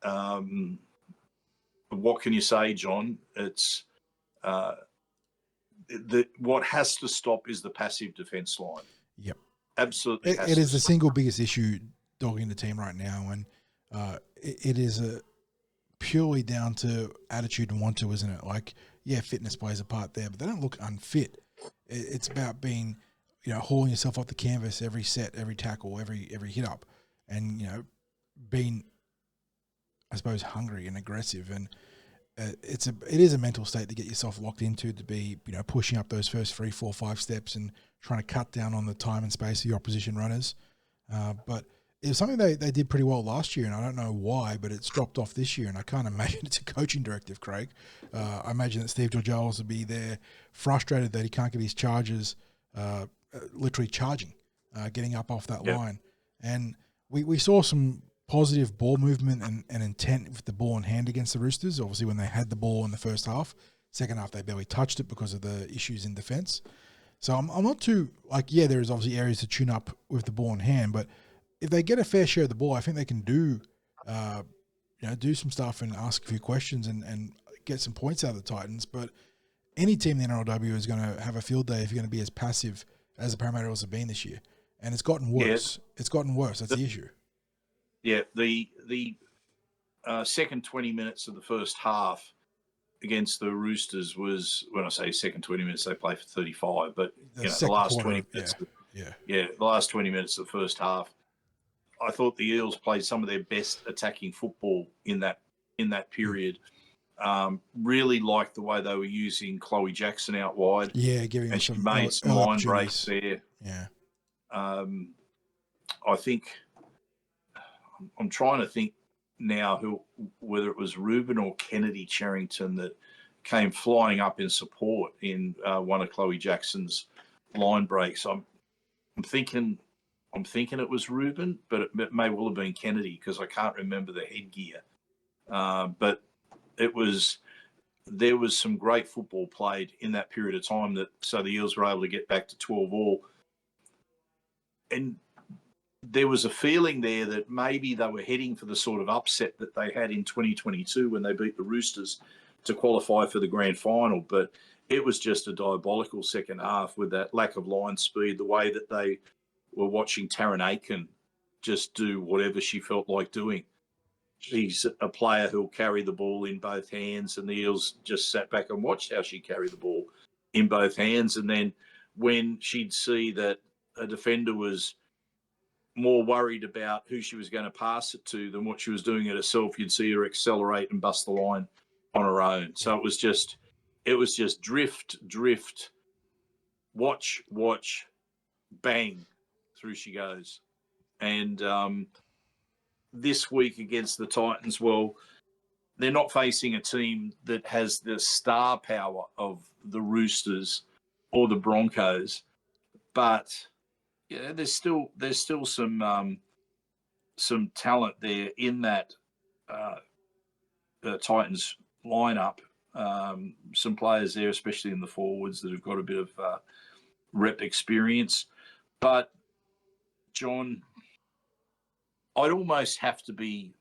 Speaker 4: What can you say, John? It's what has to stop is the passive defence line.
Speaker 3: Yep.
Speaker 4: Absolutely.
Speaker 3: It is the single biggest issue dogging the team right now, and it is purely down to attitude and want to, isn't it? Like, yeah, fitness plays a part there, but they don't look unfit. It's about being, hauling yourself off the canvas every set, every tackle, every hit up, and being, I suppose, hungry and aggressive. And it is a mental state to get yourself locked into, to be pushing up those first 3, 4, 5 steps and trying to cut down on the time and space of your opposition runners. But it was something they did pretty well last year, and I don't know why, but it's dropped off this year, and I can't imagine it's a coaching directive, Craig. I imagine that Steve Georgiou will be there frustrated that he can't get his charges literally charging, getting up off that line. And we saw some positive ball movement and intent with the ball in hand against the Roosters, obviously when they had the ball in the first half. Second half, they barely touched it because of the issues in defence. So I'm not too, there is obviously areas to tune up with the ball in hand, but if they get a fair share of the ball, I think they can do some stuff and ask a few questions and get some points out of the Titans. But any team in the NRLW is going to have a field day if you're going to be as passive as the Parramatta Eels have been this year. And it's gotten worse. Yeah. It's gotten worse. That's the issue.
Speaker 4: Yeah, the second 20 minutes of the first half against the Roosters was, when I say second 20 minutes, they play for 35, but the last quarter, 20 minutes, the last 20 minutes of the first half, I thought the Eels played some of their best attacking football in that period. Really liked the way they were using Chloe Jackson out wide.
Speaker 3: Yeah, giving
Speaker 4: and
Speaker 3: she
Speaker 4: some made some line breaks there.
Speaker 3: Yeah.
Speaker 4: I think I'm trying to think now whether it was Ruben or Kennedy Cherrington that came flying up in support in one of Chloe Jackson's line breaks. I'm thinking it was Ruben, but it may well have been Kennedy because I can't remember the headgear. But there was some great football played in that period of time so the Eels were able to get back to 12-all. And there was a feeling there that maybe they were heading for the sort of upset that they had in 2022 when they beat the Roosters to qualify for the grand final. But it was just a diabolical second half with that lack of line speed, the way that they were watching Taryn Aiken just do whatever she felt like doing. She's a player who'll carry the ball in both hands, and the Eels just sat back and watched how she carried the ball in both hands. And then when she'd see that a defender was more worried about who she was going to pass it to than what she was doing it herself, you'd see her accelerate and bust the line on her own. So it was just drift, watch, bang, through she goes. And this week against the Titans, well, they're not facing a team that has the star power of the Roosters or the Broncos, but yeah, there's still some talent there in that the Titans lineup. Some players there, especially in the forwards, that have got a bit of rep experience. But John, I'd almost have to be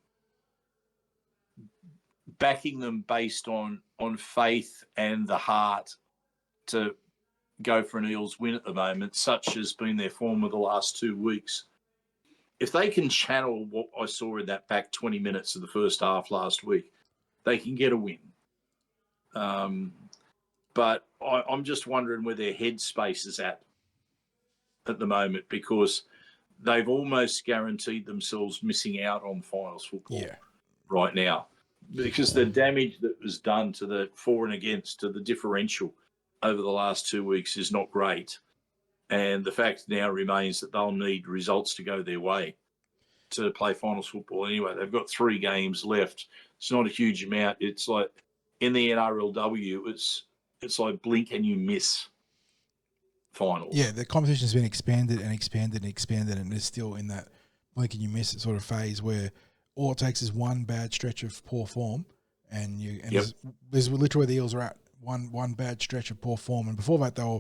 Speaker 4: backing them based on faith and the heart to go for an Eels win at the moment, such has been their form of the last 2 weeks. If they can channel what I saw in that back 20 minutes of the first half last week, they can get a win. But I'm just wondering where their headspace is at the moment, because they've almost guaranteed themselves missing out on finals football right now, because the damage that was done to the for and against, to the differential over the last 2 weeks is not great. And the fact now remains that they'll need results to go their way to play finals football anyway. They've got 3 games left. It's not a huge amount. It's like in the NRLW, it's like blink and you miss finals.
Speaker 3: Yeah, the competition's been expanded, and it's still in that blink and you miss it sort of phase where all it takes is one bad stretch of poor form, and there's literally where the Eels are at. One bad stretch of poor form, and before that they were,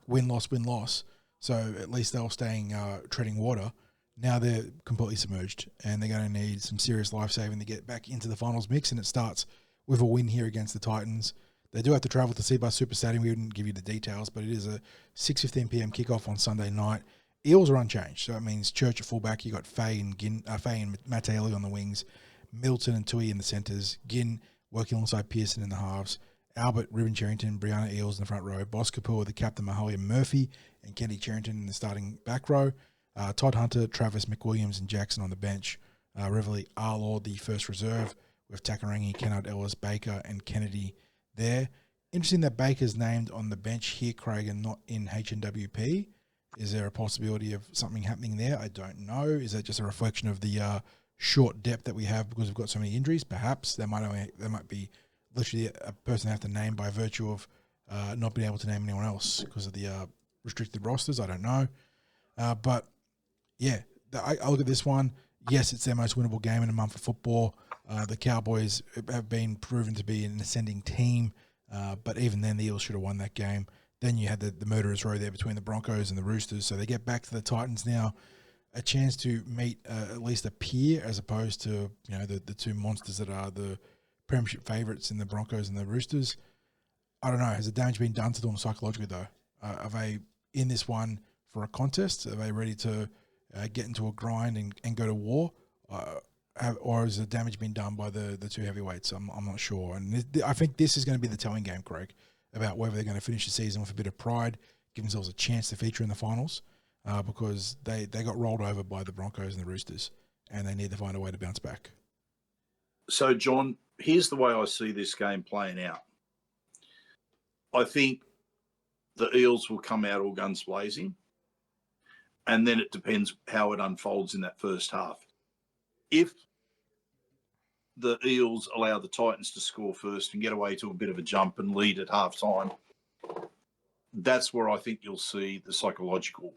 Speaker 3: win loss. So at least they were staying treading water. Now they're completely submerged, and they're going to need some serious life saving to get back into the finals mix. And it starts with a win here against the Titans. They do have to travel to Seabus Super Stadium. We didn't give you the details, but it is a 6:15 p.m. kickoff on Sunday night. Eels are unchanged, so it means Church at fullback. You got Faye and Matt Haley on the wings, Middleton and Tui in the centres, Ginn working alongside Pearson in the halves, Albert, Ruben Cherrington, Brianna Eels in the front row, Boss Kapoor, the captain Mahalia Murphy, and Kenny Cherrington in the starting back row, Todd Hunter, Travis McWilliams, and Jackson on the bench. Reveille Arlaw, the first reserve, with Takarangi, Kennard, Ellis, Baker, and Kennedy there. Interesting that Baker's named on the bench here, Craig, and not in HNWP. Is there a possibility of something happening there? I don't know. Is that just a reflection of the short depth that we have because we've got so many injuries? Perhaps there might be literally a person they have to name by virtue of not being able to name anyone else because of the restricted rosters. I don't know. But yeah, I look at this one. Yes, it's their most winnable game in a month of football. The Cowboys have been proven to be an ascending team, but even then the Eels should have won that game. Then you had the murderer's row there between the Broncos and the Roosters, so they get back to the Titans now, a chance to meet at least a peer as opposed to the two monsters that are the premiership favourites in the Broncos and the Roosters. I don't know. Has the damage been done to them psychologically though? Are they in this one for a contest? Are they ready to get into a grind and go to war? Or has the damage been done by the two heavyweights? I'm not sure. And I think this is going to be the telling game, Craig, about whether they're going to finish the season with a bit of pride, give themselves a chance to feature in the finals, because they got rolled over by the Broncos and the Roosters, and they need to find a way to bounce back.
Speaker 4: So, John, here's the way I see this game playing out. I think the Eels will come out all guns blazing, and then it depends how it unfolds in that first half. If the Eels allow the Titans to score first and get away to a bit of a jump and lead at half-time, that's where I think you'll see the psychological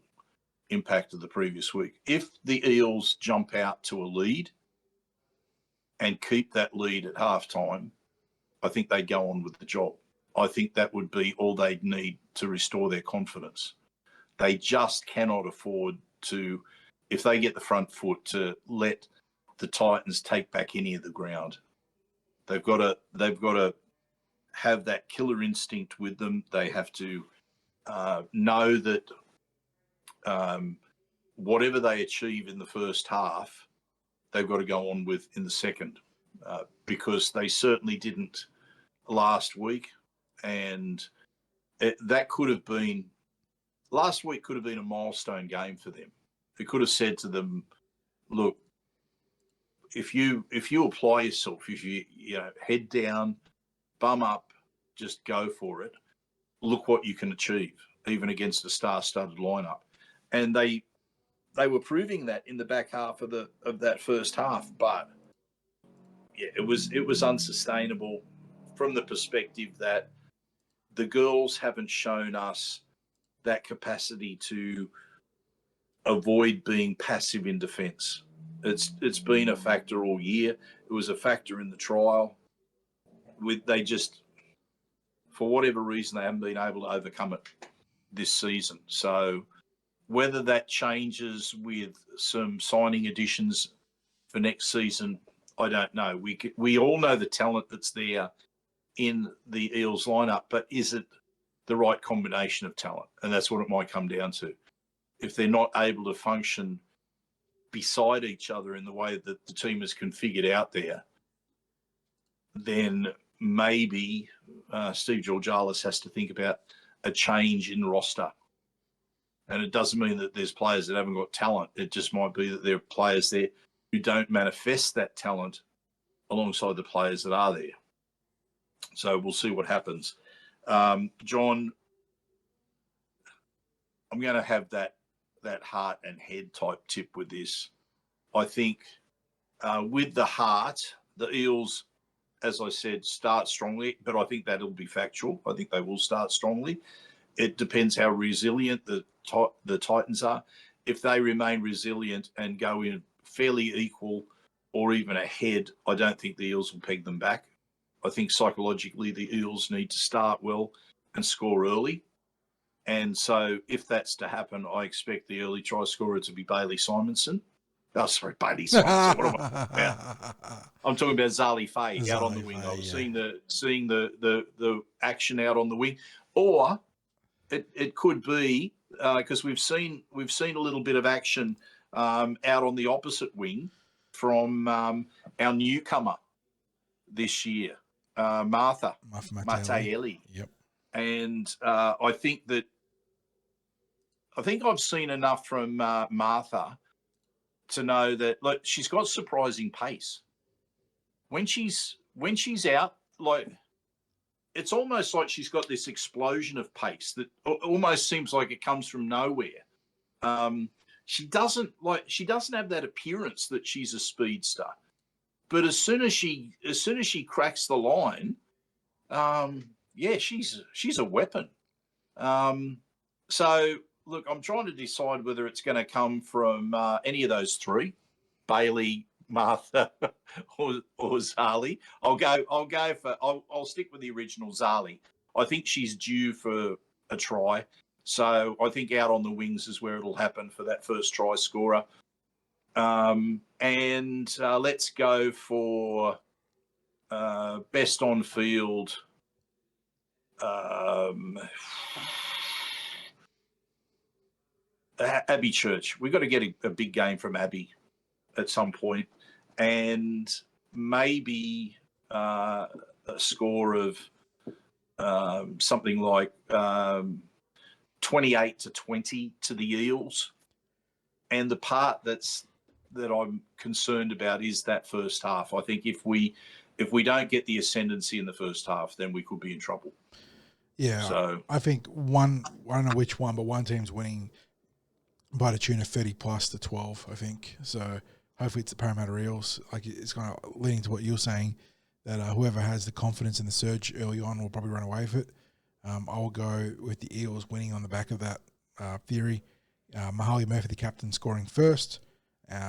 Speaker 4: impact of the previous week. If the Eels jump out to a lead and keep that lead at half-time, I think they go on with the job. I think that would be all they'd need to restore their confidence. They just cannot afford to, if they get the front foot, to let the Titans take back any of the ground. They've got to have that killer instinct with them. They have to know that whatever they achieve in the first half, they've got to go on with in the second, because they certainly didn't last week. And that could have been, last week could have been a milestone game for them. It could have said to them, look, if you apply yourself, if you head down, bum up, just go for it, look what you can achieve, even against a star-studded lineup. And they were proving that in the back half of that first half. But yeah, it was unsustainable from the perspective that the girls haven't shown us that capacity to avoid being passive in defence. It's been a factor all year. It was a factor in the trial. They just, for whatever reason, they haven't been able to overcome it this season. So whether that changes with some signing additions for next season, I don't know. We all know the talent that's there in the Eels lineup, but is it the right combination of talent? And that's what it might come down to. If they're not able to function beside each other in the way that the team is configured out there, then maybe Steve Georgalis has to think about a change in roster. And it doesn't mean that there's players that haven't got talent. It just might be that there are players there who don't manifest that talent alongside the players that are there. So we'll see what happens. John, I'm going to have that heart and head type tip with this. I think with the heart, the Eels, as I said, start strongly, but I think that'll be factual. I think they will start strongly. It depends how resilient the Titans are. If they remain resilient and go in fairly equal or even ahead, I don't think the Eels will peg them back. I think psychologically the Eels need to start well and score early. And so if that's to happen, I expect the early try scorer to be Bailey Simonson. Oh, sorry, Bailey Swanson. What am I talking about? I'm talking about Zali Faye out on the wing. I was seeing the action out on the wing, or it could be because we've seen a little bit of action out on the opposite wing from our newcomer this year, Martha Matteelli.
Speaker 3: Yep.
Speaker 4: And I think I've seen enough from Martha to know that, look, she's got surprising pace. When she's out, like, it's almost like she's got this explosion of pace that almost seems like it comes from nowhere. She doesn't have that appearance that she's a speedster, but as soon as she cracks the line, she's a weapon. So look, I'm trying to decide whether it's going to come from any of those three, Bailey, Martha, or Zali. I'll stick with the original Zali. I think she's due for a try. So I think out on the wings is where it'll happen for that first try scorer. And let's go for best on field. Abby Church. We've got to get a big game from Abby at some point, and maybe a score of something like 28-20 to the Eels. And the part that I'm concerned about is that first half. I think if we don't get the ascendancy in the first half, then we could be in trouble.
Speaker 3: Yeah. So I think I don't know which one, but one team's winning by the tune of 30+12, I think. So hopefully it's the Parramatta Eels. Like, it's kind of leading to what you're saying, that whoever has the confidence in the surge early on will probably run away with it. I will go with the Eels winning on the back of that theory. Mahali Murphy, the captain, scoring first.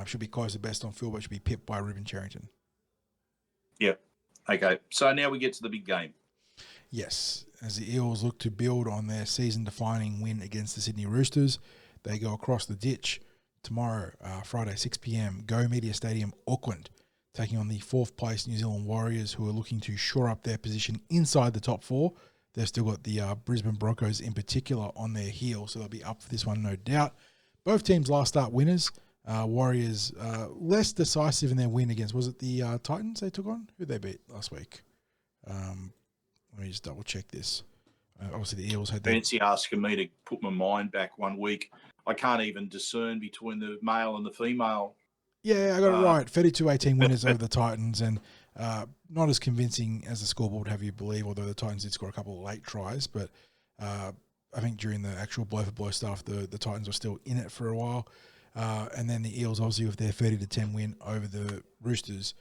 Speaker 3: Should be close to best on field, but should be pipped by Ruben Cherrington. Yep.
Speaker 4: Okay. So now we get to the big game.
Speaker 3: Yes. As the Eels look to build on their season-defining win against the Sydney Roosters, they go across the ditch tomorrow, Friday, 6 p.m, Go Media Stadium, Auckland, taking on the fourth-place New Zealand Warriors, who are looking to shore up their position inside the top four. They've still got the Brisbane Broncos in particular on their heels, so they'll be up for this one, no doubt. Both teams last start winners. Warriors less decisive in their win against, was it the Titans they took on? Who'd they beat last week? Let me just double check this. Obviously the Eels had that.
Speaker 4: Fancy asking me to put my mind back 1 week. I can't even discern between the male and the female.
Speaker 3: Yeah, I got it right. 32-18 winners over the Titans, and not as convincing as the scoreboard would have you believe, although the Titans did score a couple of late tries. But I think during the actual blow-for-blow stuff, the Titans were still in it for a while. And then the Eels, obviously, with their 30-10 win over the Roosters,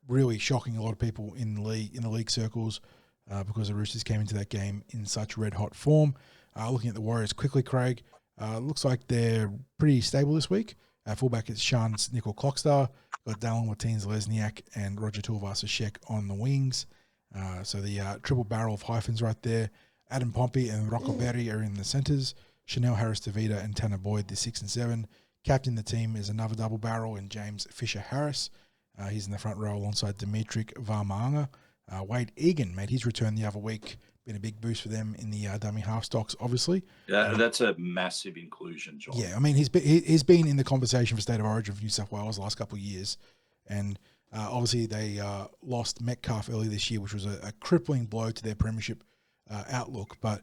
Speaker 3: really shocking a lot of people in the league circles because the Roosters came into that game in such red-hot form. Looking at the Warriors quickly, Craig, looks like they're pretty stable this week. Fullback is Sean Nickel-Clockstar. Got Dallin Martins-Lesniak and Roger Tuivasa-Sheck on the wings. So the triple barrel of hyphens right there. Adam Pompey and Rocco Berry are in the centres. Chanel Harris-Tavita and Tanner Boyd, the 6 and 7. Captain the team is another double barrel in James Fisher-Harris. He's in the front row alongside Dimitrik Varmaanga. Wade Egan made his return the other week. Been a big boost for them in the dummy half stocks, obviously.
Speaker 4: That's a massive inclusion, John.
Speaker 3: Yeah, I mean, he's been in the conversation for State of Origin of New South Wales the last couple of years. And obviously they lost Metcalf early this year, which was a crippling blow to their premiership outlook. But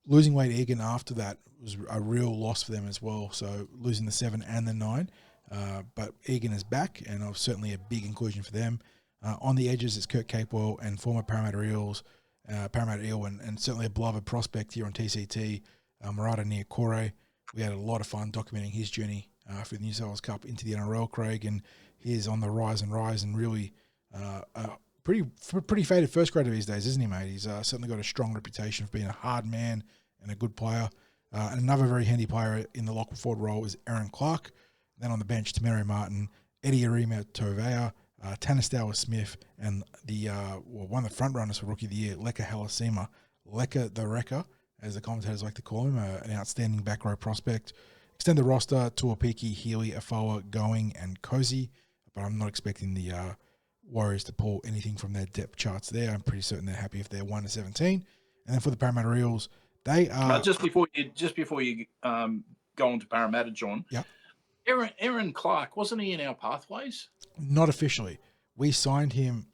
Speaker 3: losing Wade Egan after that was a real loss for them as well. So losing the 7 and the 9. But Egan is back, and certainly a big inclusion for them. On the edges, it's Kurt Capewell and former Parramatta Eel and certainly a beloved prospect here on TCT, Murata Niokore. We had a lot of fun documenting his journey for the New South Wales Cup into the NRL, Craig, and he's on the rise and really pretty faded first grader these days, isn't he, mate? He's certainly got a strong reputation for being a hard man and a good player. And another very handy player in the lock forward role is Aaron Clark. Then on the bench, Tamero Martin, Eddie Arima Tovea, Tanastawa Smith, and one of the front runners for Rookie of the Year, Leka Halasima. Leka the Wrecker, as the commentators like to call him, an outstanding back row prospect. Extend the roster: Tuapiki, Healy, Afoa, Going, and Cozy. But I'm not expecting the Warriors to pull anything from their depth charts there. I'm pretty certain they're happy if they're 1-17. And then for the Parramatta Eels, they are
Speaker 4: just before you go on to Parramatta, John.
Speaker 3: Yeah.
Speaker 4: Aaron Clark, wasn't he in our pathways?
Speaker 3: Not officially. We signed him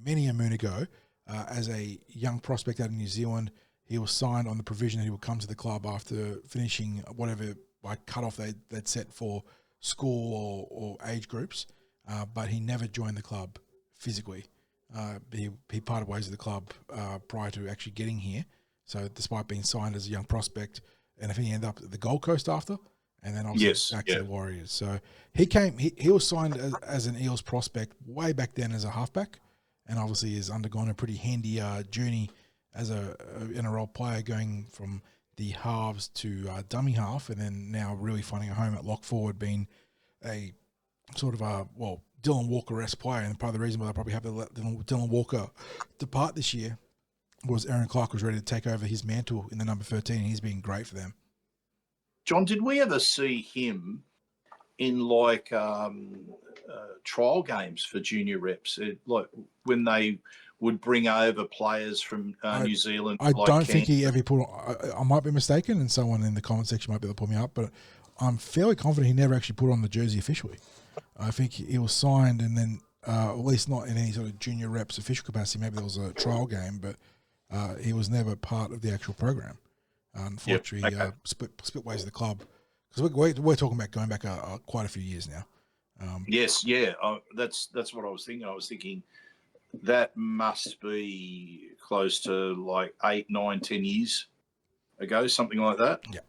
Speaker 3: many a moon ago as a young prospect out of New Zealand. He was signed on the provision that he would come to the club after finishing whatever cutoff they'd set for school or age groups, but he never joined the club physically. He parted ways with the club prior to actually getting here. So despite being signed as a young prospect, and I think he ended up at the Gold Coast after, and then obviously back to the Warriors. So he was signed as an Eels prospect way back then as a halfback, and obviously has undergone a pretty handy journey as a NRL player, going from the halves to dummy half, and then now really finding a home at lock forward, being a sort of Dylan Walker-esque player. And part of the reason why they probably have to let Dylan Walker depart this year was Aaron Clark was ready to take over his mantle in the number 13, and he's been great for them.
Speaker 4: John, did we ever see him in trial games for junior reps? Like when they would bring over players from New Zealand?
Speaker 3: I don't think he ever put on, I might be mistaken, and someone in the comment section might be able to pull me up, but I'm fairly confident he never actually put on the jersey officially. I think he was signed and then, at least not in any sort of junior reps official capacity. Maybe there was a trial game, but he was never part of the actual program. Unfortunately, split ways with the club, because we're talking about going back quite a few years now.
Speaker 4: Yes, yeah, that's what I was thinking. I was thinking that must be close to like 8, 9, 10 years ago, something like that.
Speaker 3: Yeah.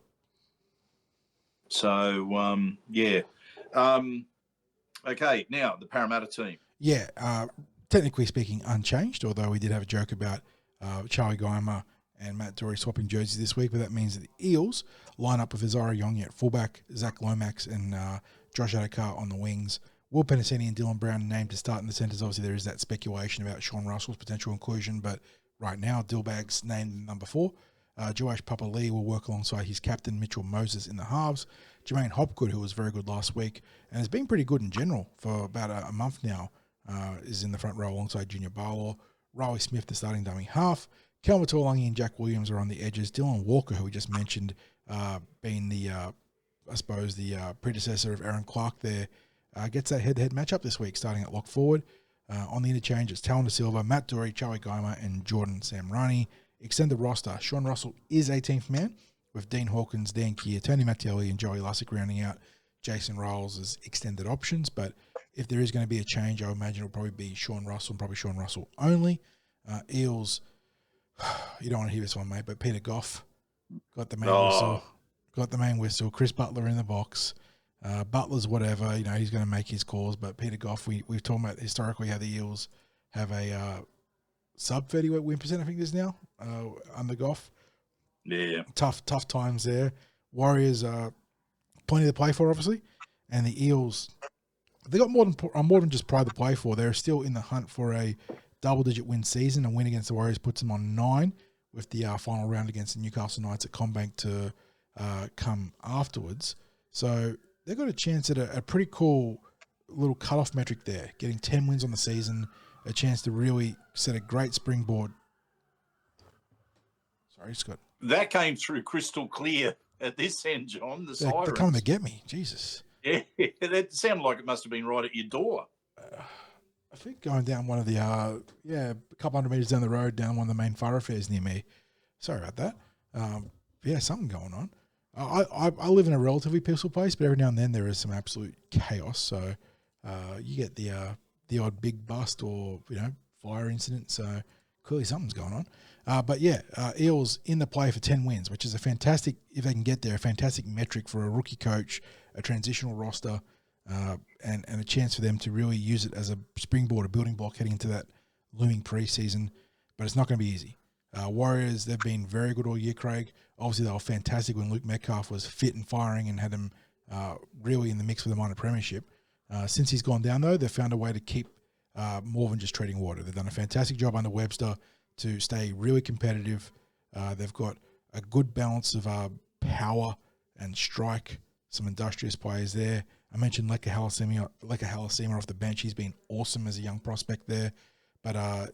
Speaker 4: So okay, now the Parramatta team.
Speaker 3: Yeah, technically speaking, unchanged. Although we did have a joke about Charlie Geimer and Matt Dory swapping jerseys this week, but that means that the Eels line up with Azara Yongi at fullback, Zach Lomax and Josh Adokar on the wings. Will Penasini and Dylan Brown named to start in the centres. Obviously, there is that speculation about Sean Russell's potential inclusion, but right now, Dillbag's named number 4. Joash Papali will work alongside his captain, Mitchell Moses, in the halves. Jermaine Hopgood, who was very good last week and has been pretty good in general for about a month now, is in the front row alongside Junior Barlow. Riley Smith, the starting dummy half. Kelma Tuolangi and Jack Williams are on the edges. Dylan Walker, who we just mentioned, being the predecessor of Aaron Clark there, gets that head-to-head matchup this week, starting at lock forward. On the interchange, it's Talon De Silva, Matt Dory, Charlie Geimer, and Jordan Samrani. Extend the roster. Sean Russell is 18th man, with Dean Hawkins, Dan Keir, Tony Mattielli, and Joey Lussick rounding out Jason Riles as extended options. But if there is going to be a change, I imagine it'll probably be Sean Russell, and probably Sean Russell only. Eels, you don't want to hear this one, mate, but Peter Goff got the main whistle. Got the main whistle. Chris Butler in the box. Butler's whatever, he's going to make his calls. But Peter Goff, we've talked about historically how the Eels have a sub 30 win percent, I think it is now, under Goff.
Speaker 4: Yeah.
Speaker 3: Tough times there. Warriors, plenty to play for, obviously. And the Eels, they got more than just pride to play for. They're still in the hunt for a double-digit win season. A win against the Warriors puts them on 9, with the final round against the Newcastle Knights at Combank to come afterwards. So they've got a chance at a pretty cool little cutoff metric there, getting 10 wins on the season, a chance to really set a great springboard. Sorry, Scott.
Speaker 4: That came through crystal clear at this end, John. The sirens.
Speaker 3: They're coming to get me. Jesus.
Speaker 4: Yeah, that sounded like it must have been right at your door.
Speaker 3: I think going down one of the, a couple hundred metres down the road, down one of the main thoroughfares near me. Sorry about that. Something going on. I live in a relatively peaceful place, but every now and then there is some absolute chaos. So you get the odd big bust or fire incident. So clearly something's going on. Eels in the play for 10 wins, which is a fantastic, if they can get there, a fantastic metric for a rookie coach, a transitional roster, and a chance for them to really use it as a springboard, a building block heading into that looming preseason. But it's not going to be easy. Warriors, they've been very good all year, Craig. Obviously, they were fantastic when Luke Metcalf was fit and firing and had them really in the mix for the minor premiership. Since he's gone down, though, they've found a way to keep more than just treading water. They've done a fantastic job under Webster to stay really competitive. They've got a good balance of power and strike some industrious players there. I mentioned Leka Halasima off the bench. He's been awesome as a young prospect there. But,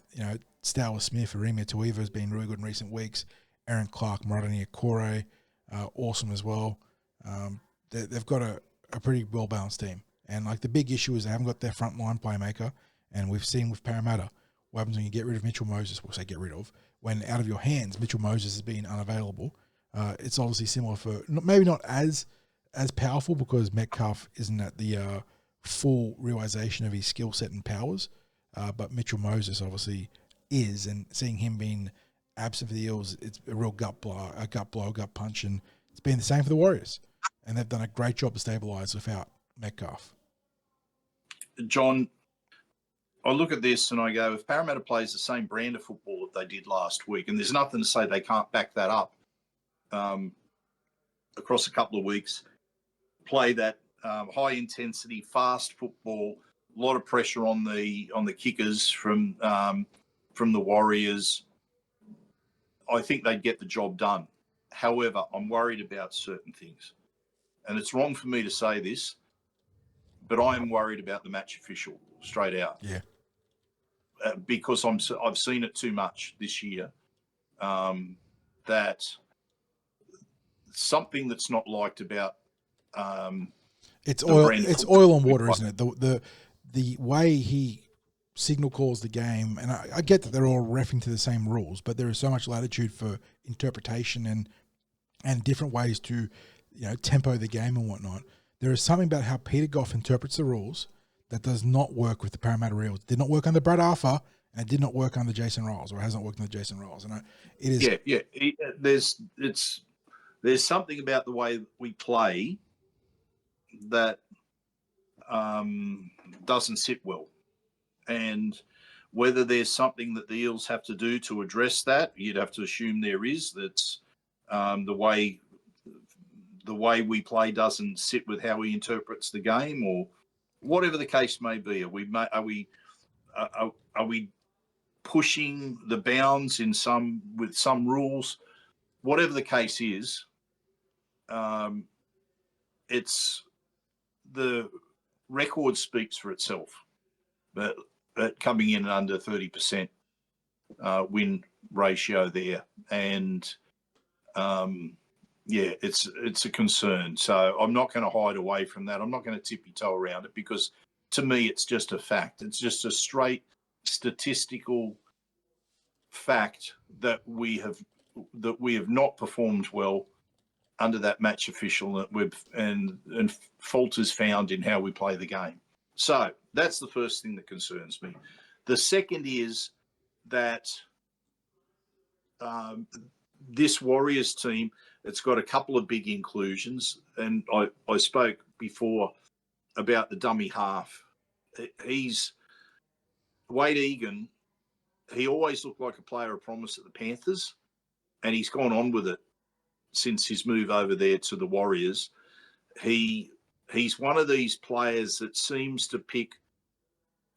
Speaker 3: Stower Smith, Aremia Tuiva has been really good in recent weeks. Aaron Clark, Maradoni Akore, awesome as well. They've got a pretty well-balanced team. And, the big issue is they haven't got their front-line playmaker. And we've seen with Parramatta, what happens when you get rid of Mitchell Moses, we'll say get rid of, when out of your hands, Mitchell Moses has been unavailable. It's obviously similar for, maybe not as powerful because Metcalf isn't at the full realisation of his skill set and powers. But Mitchell Moses obviously is, and seeing him being absent for the Eels, it's a real gut punch, and it's been the same for the Warriors. And they've done a great job to stabilise without Metcalf.
Speaker 4: John, I look at this and I go, if Parramatta plays the same brand of football that they did last week, and there's nothing to say they can't back that up across a couple of weeks, play that high-intensity, fast football, a lot of pressure on the kickers from the Warriors, I think they'd get the job done. However, I'm worried about certain things. And it's wrong for me to say this, but I am worried about the match official, straight out.
Speaker 3: Yeah.
Speaker 4: Because I've seen it too much this year, that something that's not liked about
Speaker 3: it's oil and water, isn't it? The way he signal calls the game, and I get that they're all reffing to the same rules, but there is so much latitude for interpretation and different ways to tempo the game and whatnot. There is something about how Peter Goff interprets the rules that does not work with the Parramatta Eels. It did not work under Brad Arthur, and it did not work under Jason Riles, or hasn't worked under Jason Riles. And it is.
Speaker 4: Yeah. There's something about the way we play that doesn't sit well, and whether there's something that the Eels have to do to address that, you'd have to assume there is. That's the way we play doesn't sit with how he interprets the game, or whatever the case may be. Are we pushing the bounds with some rules? Whatever the case is, it's the record speaks for itself. But coming in at under 30% win ratio there, and it's a concern. So I'm not going to hide away from that. I'm not going to tippy-toe around it, because to me it's just a fact. It's just a straight statistical fact that we have not performed well under that match official, and fault is found in how we play the game. So that's the first thing that concerns me. The second is that this Warriors team, it's got a couple of big inclusions, and I spoke before about the dummy half. Wade Egan, he always looked like a player of promise at the Panthers, and he's gone on with it since his move over there to the Warriors. He's one of these players that seems to pick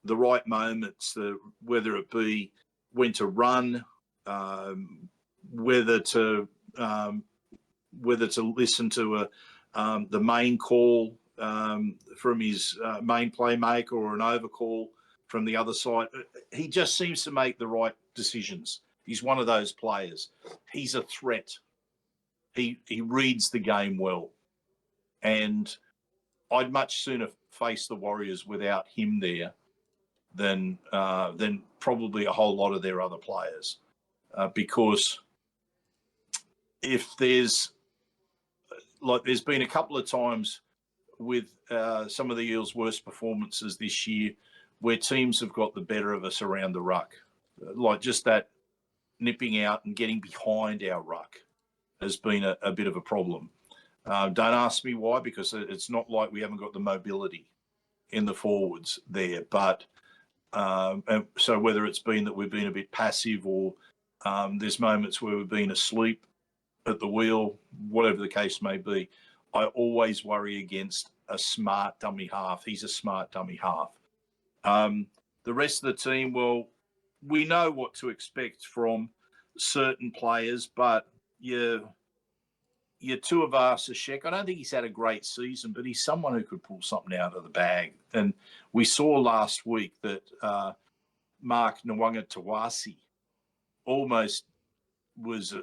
Speaker 4: the right moments, whether it be when to run, whether to listen to the main call from his main playmaker, or an overcall from the other side. He just seems to make the right decisions. He's one of those players. He's a threat. He reads the game well, and I'd much sooner face the Warriors without him there than probably a whole lot of their other players, because if there's been a couple of times with some of the Eels' worst performances this year where teams have got the better of us around the ruck, like just that nipping out and getting behind our ruck has been a bit of a problem. Don't ask me why, because it's not like we haven't got the mobility in the forwards there. But so whether it's been that we've been a bit passive, or there's moments where we've been asleep at the wheel, whatever the case may be, I always worry against a smart dummy half. He's a smart dummy half. The rest of the team, well, we know what to expect from certain players, but your Tuivasa-Sheck, I don't think he's had a great season, but he's someone who could pull something out of the bag. And we saw last week that Mark Nwanga-Tawasi almost was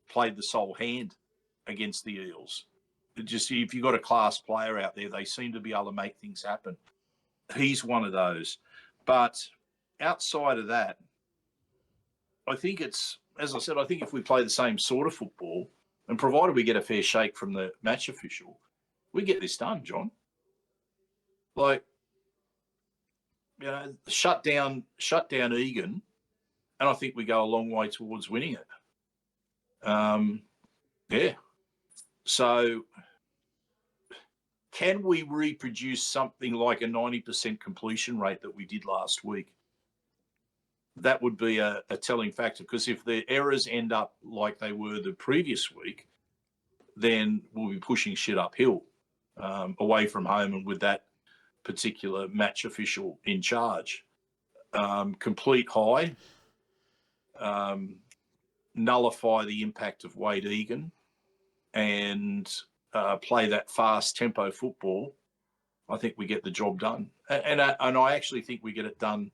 Speaker 4: played the sole hand against the Eels. Just if you've got a class player out there, they seem to be able to make things happen. He's one of those. But outside of that, I think it's, as I said, I think if we play the same sort of football, and provided we get a fair shake from the match official, we get this done, John. Like, shut down Egan, and I think we go a long way towards winning it. Yeah. So can we reproduce something like a 90% completion rate that we did last week? That would be a telling factor, because if the errors end up like they were the previous week, then we'll be pushing shit uphill away from home and with that particular match official in charge. Complete high, nullify the impact of Wade Egan, and play that fast tempo football. I think we get the job done, and I actually think we get it done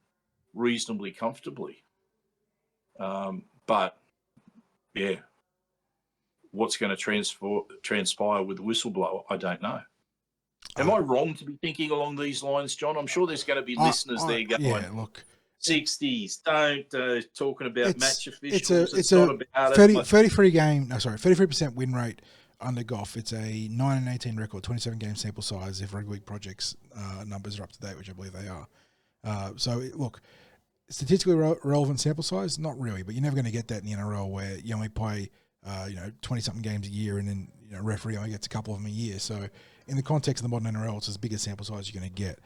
Speaker 4: reasonably comfortably. But yeah, what's going to transpire with the whistleblower, I don't know. Am I wrong to be thinking along these lines, John? I'm sure there's going to be listeners there going,
Speaker 3: yeah, look,
Speaker 4: 60s, don't talking about match officials.
Speaker 3: It's
Speaker 4: not
Speaker 3: a
Speaker 4: about
Speaker 3: 33% win rate under Goff. It's a 9-18 record, 27 game sample size if rugby league projects numbers are up to date, which I believe they are. Look, statistically relevant sample size, not really, but you're never going to get that in the NRL where you only play 20-something games a year, and then referee only gets a couple of them a year. So in the context of the modern NRL, it's as big a sample size you're going to get.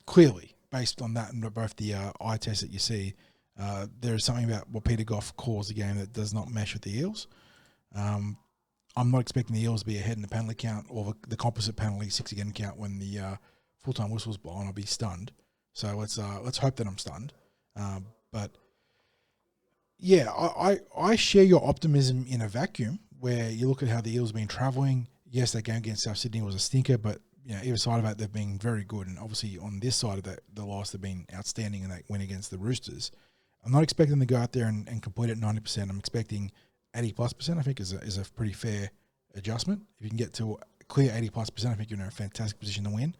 Speaker 3: Clearly, based on that and both the eye tests that you see, there is something about what Peter Goff calls the game that does not mesh with the Eels. I'm not expecting the Eels to be ahead in the penalty count or the composite penalty 6 again count when the full-time whistle's blown. I'll be stunned. So let's hope that I'm stunned. But yeah, I share your optimism in a vacuum where you look at how the Eels have been travelling. Yes, that game against South Sydney was a stinker, but either side of that, they've been very good. And obviously on this side of the loss, they've been outstanding in that win against the Roosters. I'm not expecting them to go out there and complete it 90%. I'm expecting 80+%, I think, is a pretty fair adjustment. If you can get to a clear 80+%, I think you're in a fantastic position to win.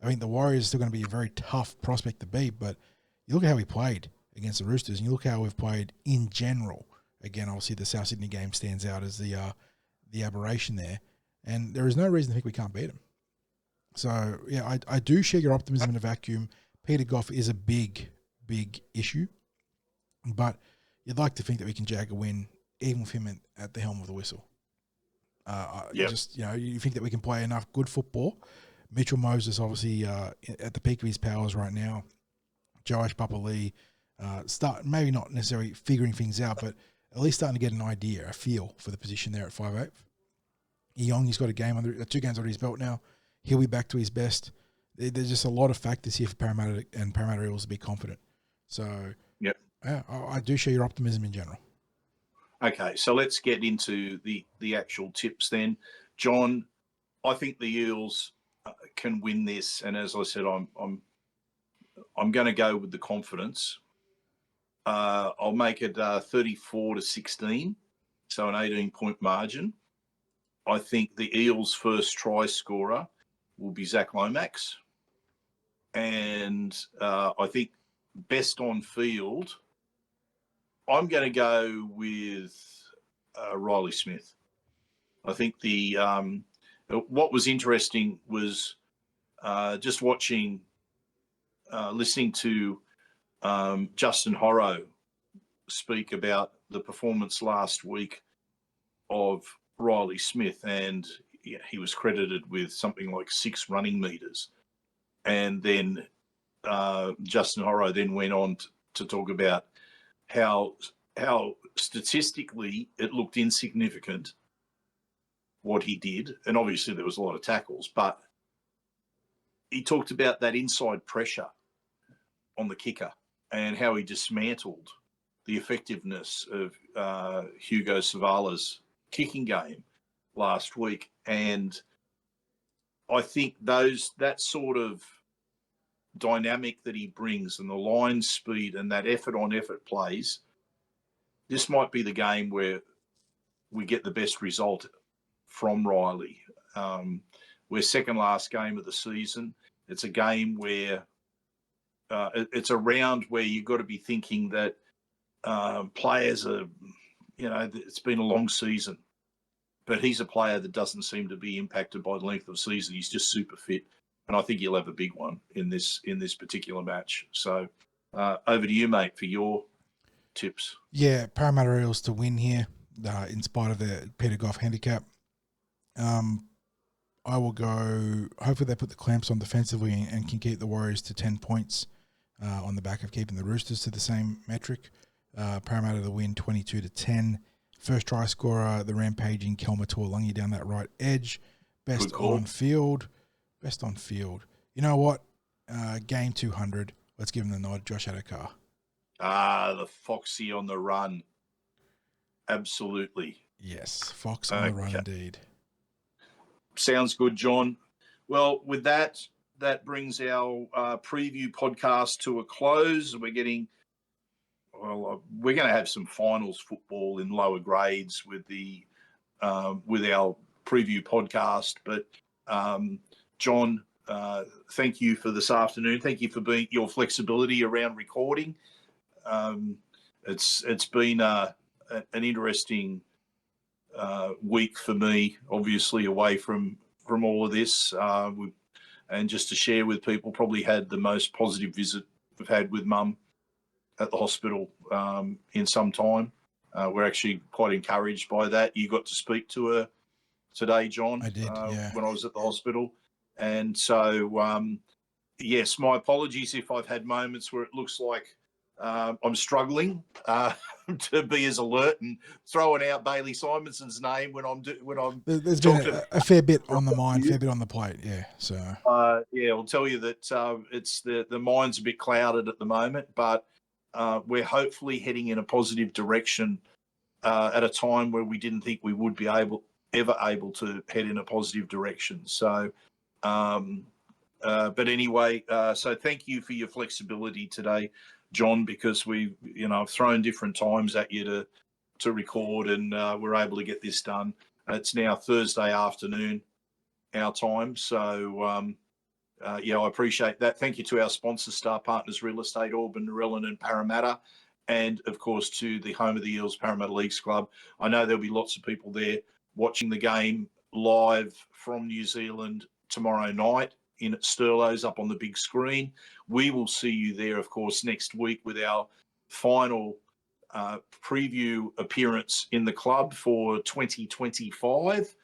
Speaker 3: I think the Warriors are still going to be a very tough prospect to beat, but you look at how we played against the Roosters, and you look how we've played in general. Again, obviously the South Sydney game stands out as the aberration there, and there is no reason to think we can't beat them. So, yeah, I do share your optimism in a vacuum. Peter Goff is a big, big issue, but you'd like to think that we can jag a win even with him at the helm of the whistle. Just, you think that we can play enough good football. Mitchell Moses, obviously, at the peak of his powers right now. Joash Papali, maybe not necessarily figuring things out, but at least starting to get an idea, a feel for the position there at 5'8". Young, he's got a game 2 games under his belt now. He'll be back to his best. There's just a lot of factors here for Parramatta and Parramatta Eels to be confident. So, yeah, I do share your optimism in general.
Speaker 4: Okay, so let's get into the actual tips then. John, I think the Eels can win this, and as I said, I'm going to go with the confidence. I'll make it 34-16, so an 18-point margin. I think the Eels' first try scorer will be Zach Lomax, and I think best on field, I'm going to go with Riley Smith. I think what was interesting was just listening to Justin Horrow speak about the performance last week of Riley Smith, and he was credited with something like 6 running meters. And then Justin Horrow then went on to talk about how statistically it looked insignificant what he did, and obviously there was a lot of tackles, but he talked about that inside pressure on the kicker and how he dismantled the effectiveness of Hugo Savala's kicking game last week, and I think that sort of dynamic that he brings and the line speed and that effort on effort plays, this might be the game where we get the best result from Riley. We're second last game of the season. It's a game where it's a round where you've got to be thinking that players are, it's been a long season, but he's a player that doesn't seem to be impacted by the length of the season. He's just super fit, and I think he'll have a big one in this particular match. So over to you, mate, for your tips.
Speaker 3: Yeah, Parramatta Eels to win here, in spite of the Peter Goff handicap. I will go, hopefully they put the clamps on defensively and can keep the Warriors to 10 points on the back of keeping the Roosters to the same metric. Parramatta to win 22-10. First try scorer, the rampaging Kelma Tuolungi down that right edge. Best on field. You know what? Game 200. Let's give him the nod. Josh Adokar.
Speaker 4: The Foxy on the run. Absolutely.
Speaker 3: Yes, Fox on the run indeed.
Speaker 4: Sounds good, John. Well, with that brings our preview podcast to a close. We're going to have some finals football in lower grades with with our preview podcast. But John, thank you for this afternoon. Thank you for your flexibility around recording. It's been an interesting week for me, obviously away from all of this, and just to share with people, probably had the most positive visit we've had with Mum at the hospital in some time. We're actually quite encouraged by that. You got to speak to her today, John.
Speaker 3: I did, yeah.
Speaker 4: When I was at the hospital, and so yes, my apologies if I've had moments where it looks like I'm struggling to be as alert and throwing out Bailey Simonson's name when I'm
Speaker 3: There's been a fair bit on the mind, fair bit on the plate, yeah. So
Speaker 4: I'll tell you that it's the mind's a bit clouded at the moment, but we're hopefully heading in a positive direction at a time where we didn't think we would be able to head in a positive direction. So, but anyway, so thank you for your flexibility today, John, because I've thrown different times at you to record, and we're able to get this done. It's now Thursday afternoon, our time. So, I appreciate that. Thank you to our sponsors, Star Partners Real Estate, Auburn, Narellan and Parramatta, and, of course, to the home of the Eels, Parramatta Leagues Club. I know there'll be lots of people there watching the game live from New Zealand tomorrow night in at Sterlo's up on the big screen. We will see you there, of course, next week with our final preview appearance in the club for 2025.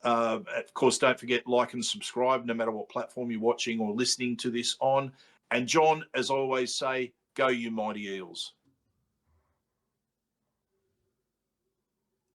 Speaker 4: Of course, don't forget, like and subscribe no matter what platform you're watching or listening to this on. And John, as I always say, go you mighty Eels.